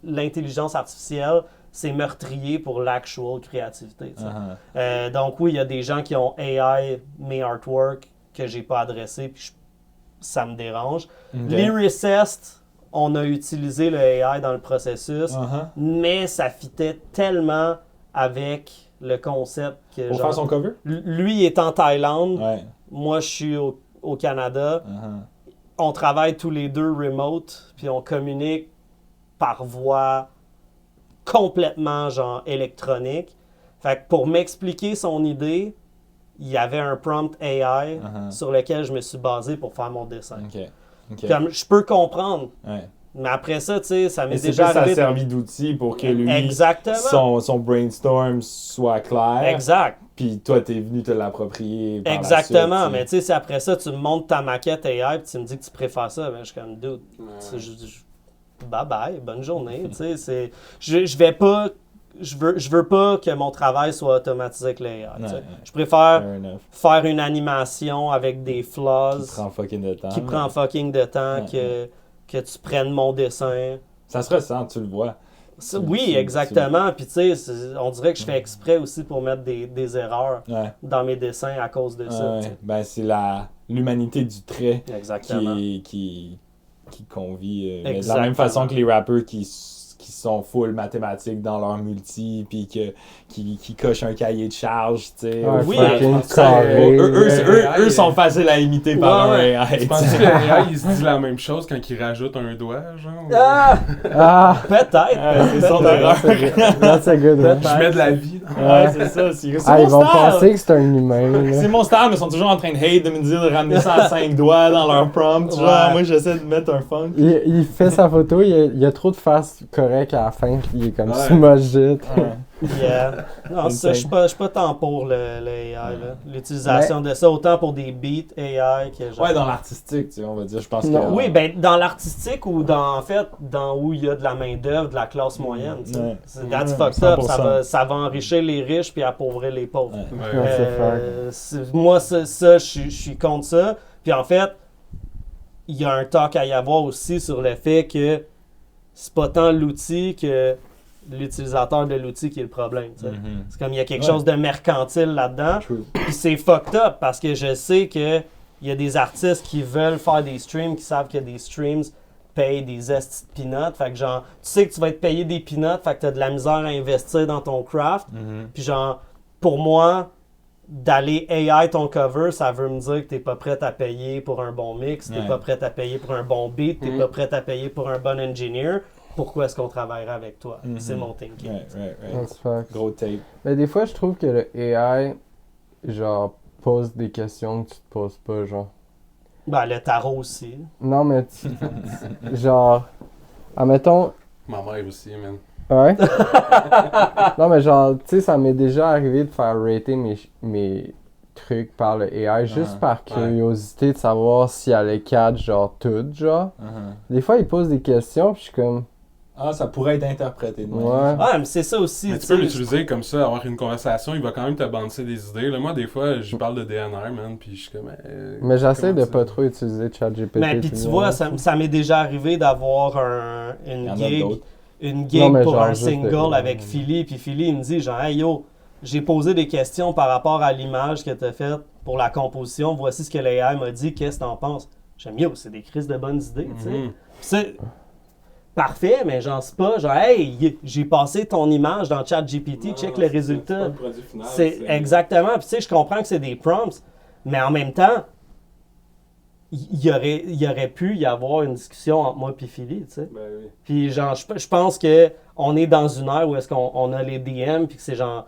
l'intelligence artificielle, c'est meurtrier pour l'actual créativité. Tu sais. Donc oui, il y a des gens qui ont AI mes artworks que j'ai pas adressé, puis ça me dérange. Lyricist, on a utilisé le AI dans le processus, mais ça fitait tellement avec le concept que Pour faire son cover? lui est en Thaïlande, Ouais. moi je suis au Canada. On travaille tous les deux remote, puis on communique par voie complètement genre électronique. Fait que pour m'expliquer son idée, il y avait un prompt AI sur lequel je me suis basé pour faire mon dessin. OK. Comme je peux comprendre, Ouais. mais après ça, tu sais, ça m'est Mais c'est déjà plus ça a arrivé. servi d'outil pour que lui, Exactement. son brainstorm soit clair. Exact. Puis toi, t'es venu te l'approprier par Exactement. la suite, Mais tu sais, si après ça, tu me montres ta maquette AI et tu me dis que tu préfères ça, ben, je suis comme, dude, bye bye, bonne journée. Tu sais, je vais pas. Je veux pas que mon travail soit automatisé avec l'AI. Je préfère Fair enough. faire une animation avec des flaws Qui prend fucking de temps. qui prend fucking de temps, que tu prennes mon dessin. Ça se ressent, tu le vois. Oui, exactement. Puis tu sais, on dirait que je fais exprès aussi pour mettre des erreurs Ouais. dans mes dessins à cause de ça. tu sais. Ben, c'est l'humanité du trait Exactement. qui convie. Mais de la Exactement. même façon que les rappers qui sont full mathématiques dans leur multi, puis qui cochent un cahier de charge, tu sais. Ouais, Oui, fucking Ça, carré. eux sont faciles à imiter par un AI. Tu penses que l'AI, il se dit la même chose quand il rajoute un doigt, genre? Ah! Ah! Peut-être. c'est son erreur. That's a good one. Je mets de la vie. Ouais, c'est ça. C'est Ah, mon ils vont style. penser que c'est un humain. là. C'est mon style, mais ils sont toujours en train de hate, de me dire de ramener ça à 5 doigts dans leur prompt. Genre, Ouais. moi, j'essaie de mettre un funk. Il fait sa photo, il y a trop de faces correctes à la fin, puis il est comme Ouais. smudged. Yeah. Non, ça, je suis pas tant pour le AI, là. L'utilisation de ça, autant pour des beats AI que genre... Ouais, dans l'artistique, tu sais, on va dire. Je pense Non. que. Oui, ben dans l'artistique ou en fait, dans où il y a de la main-d'œuvre, de la classe moyenne. Tu sais. Ouais. That's Ouais, fucked up. 100%. Ça va enrichir les riches puis appauvrir les pauvres. Ouais. Ouais, c'est fuck. Moi, ça, je suis contre ça. Puis en fait, il y a un talk à y avoir aussi sur le fait que c'est pas tant l'outil que l'utilisateur de l'outil qui est le problème. Tu sais. C'est comme il y a quelque chose de mercantile là-dedans. True. Puis c'est fucked up parce que je sais que il y a des artistes qui veulent faire des streams, qui savent que des streams payent des estis de peanuts. Fait que genre, tu sais que tu vas être payé des peanuts, fait que t'as de la misère à investir dans ton craft. Puis genre, pour moi, d'aller AI ton cover, ça veut me dire que t'es pas prêt à payer pour un bon mix, t'es Ouais. pas prêt à payer pour un bon beat, t'es pas prêt à payer pour un bon engineer. Pourquoi est-ce qu'on travaillerait avec toi? C'est mon thinking. Ouais. That's fuck. Gros tape. Mais des fois, je trouve que le AI, genre, pose des questions que tu te poses pas, genre. Ben, le tarot aussi. Non, mais genre, admettons, Ma mère aussi, man. ouais. Non, mais genre, tu sais, ça m'est déjà arrivé de faire rater mes trucs par le AI juste par curiosité de savoir si elle allait catch, genre, tout, genre. Des fois, il pose des questions, puis je suis comme, Ah, ça pourrait être interprété de même. ouais. Ouais, mais c'est ça aussi. Mais tu peux l'utiliser comme ça, avoir une conversation, il va quand même te bouncer des idées. Là, moi, des fois, je parle de DNR, man, puis je suis comme... Mais j'essaie comment de ça? pas trop utiliser ChatGPT. Mais puis tu vois, ça m'est déjà arrivé d'avoir Il y une en a gig, d'autres. non, mais pour genre un juste single de- avec Philly, puis Philly il me dit genre hey yo, j'ai posé des questions par rapport à l'image que t'as faite pour la composition, voici ce que l'AI m'a dit, qu'est-ce que t'en penses? J'aime yo, c'est des crises de bonnes idées, tu sais. Mhm. C'est parfait, mais j'en sais pas, genre hey, j'ai passé ton image dans ChatGPT, check le résultat. C'est exactement. Puis tu sais, je comprends que c'est des prompts, mais en même temps, il y aurait pu y avoir une discussion entre moi et Philly, tu sais. Ben oui. Puis genre, je pense que on est dans une ère où est-ce qu'on a les DM, puis que c'est genre,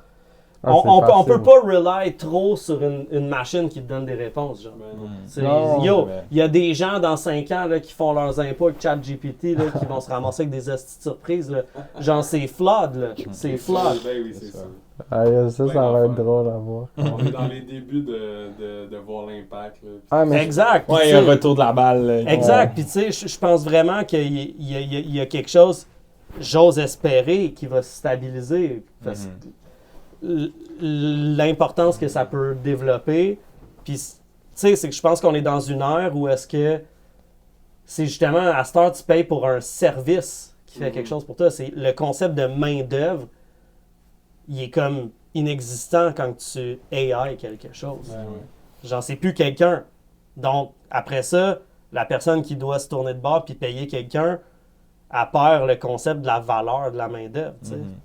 On peut pas rely trop sur une machine qui te donne des réponses. Genre. Il y a des gens dans 5 ans là, qui font leurs impôts avec ChatGPT là, qui vont se ramasser avec des hosties de surprises. Là. Genre, c'est flawed. Là. C'est flawed. Ben oui, c'est ça. Ça va être drôle à voir. On est dans les débuts de voir l'impact. Exact. Ouais, il y a un retour de la balle. Là. Exact. Puis tu sais, je pense vraiment qu'il y a quelque chose, j'ose espérer, qui va se stabiliser. Parce que l'importance que ça peut développer. Puis, tu sais, c'est que je pense qu'on est dans une ère où est-ce que c'est justement, à cette heure, tu payes pour un service qui fait quelque chose pour toi. C'est le concept de main-d'œuvre, il est comme inexistant quand tu AI quelque chose. Genre, c'est plus quelqu'un. Donc, après ça, la personne qui doit se tourner de bord puis payer quelqu'un, elle perd le concept de la valeur de la main-d'œuvre.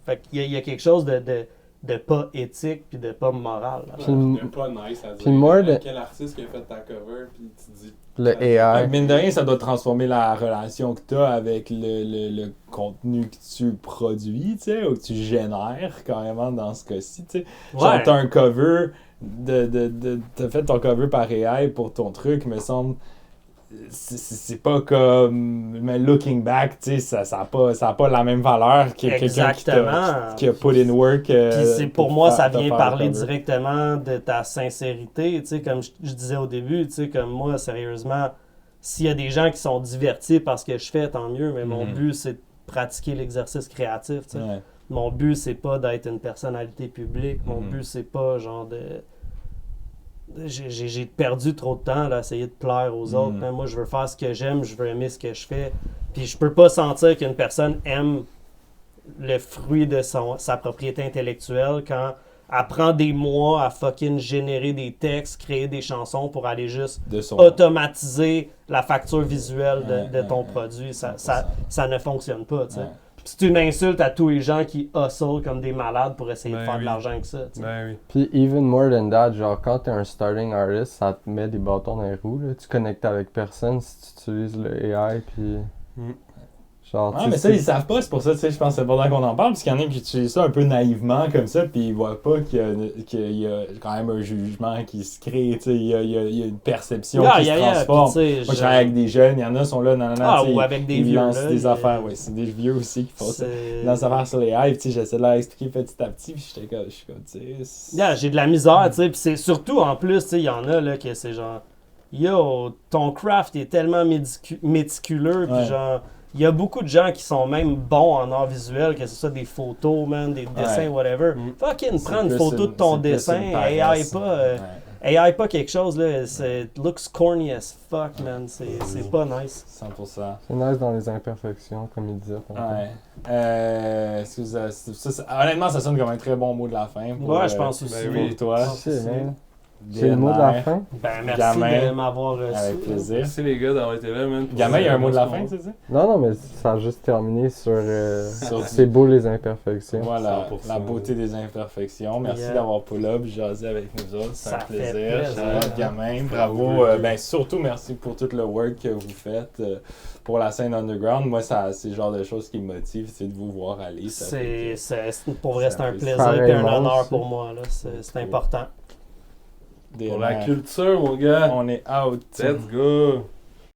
Fait qu'il y a quelque chose de pas éthique puis de pas moral. De pas nice à dire. Puis moi, quel artiste qui a fait ta cover, puis tu dis. Le AI. Mine de rien, ça doit transformer la relation que tu as avec le contenu que tu produis, tu sais, ou que tu génères carrément dans ce cas-ci. Tu sais. Genre, t'as un cover, t'as fait ton cover par AI pour ton truc, me semble. C'est pas comme. Mais looking back, tu sais, ça a pas la même valeur que quelqu'un qui a put in work. Puis c'est pour moi, ça vient parler directement de ta sincérité. Tu sais, comme je disais au début, tu sais, comme moi, sérieusement, s'il y a des gens qui sont divertis par ce que je fais, tant mieux, mais mon but, c'est de pratiquer l'exercice créatif. Tu sais. Mon but, c'est pas d'être une personnalité publique. Mon but, c'est pas genre de. J'ai perdu trop de temps là, à essayer de plaire aux autres. Moi, je veux faire ce que j'aime, je veux aimer ce que je fais. Puis je peux pas sentir qu'une personne aime le fruit de sa propriété intellectuelle quand elle prend des mois à fucking générer des textes, créer des chansons pour aller juste automatiser la facture visuelle de ton produit. Ça ne fonctionne pas, tu sais. C'est une insulte à tous les gens qui hustle comme des malades pour essayer de faire de l'argent avec ça. Puis even more than that, genre quand t'es un starting artist, ça te met des bâtons dans les roues. Là. Tu connectes avec personne si tu utilises le AI. Puis genre, mais ça, ils savent pas. C'est pour ça, tu sais, je pense que c'est important qu'on en parle. Parce qu'il y en a qui utilisent ça un peu naïvement comme ça. Puis ils voient pas qu'il y a quand même un jugement qui se crée. Tu sais, il y a une perception qui se transforme. Moi, je travaille avec des jeunes. Il y en a qui sont là. Ou avec des vieux. Ils lancent des affaires. Oui, c'est des vieux aussi qui font ça. Ils lancent des affaires sur les hypes. J'essaie de leur expliquer petit à petit. Puis je suis comme, tu sais. J'ai de la misère. Tu sais. Puis c'est surtout, en plus, tu sais, il y en a là que c'est genre. Yo, ton craft est tellement méticuleux. Puis genre. Il y a beaucoup de gens qui sont même bons en art visuel, que ce soit des photos, man, des dessins, whatever. Fucking prends une photo de ton dessin, AI pas quelque chose, là. It looks corny as fuck, man. C'est pas nice. 100%. C'est nice dans les imperfections, comme il disait. Honnêtement, ça sonne comme un très bon mot de la fin. Je pense aussi. Pour toi. C'est le mot de la fin? Merci Gamin, de m'avoir reçu. Avec plaisir. Merci les gars d'avoir été là, man. Gamin, il y a un mot de la fin, tu sais? Non, mais ça a juste terminé sur c'est beau les imperfections. Voilà, 100%. la beauté des imperfections. Merci d'avoir pull-up, jasé avec nous autres. C'est un plaisir. Gamin, bravo. Surtout merci pour tout le work que vous faites pour la scène underground. Moi, c'est le genre de choses qui me motive, c'est de vous voir aller. Pour vrai, c'est un plaisir et un honneur pour moi. C'est important. Pour la culture, mon gars. On est out. Let's go.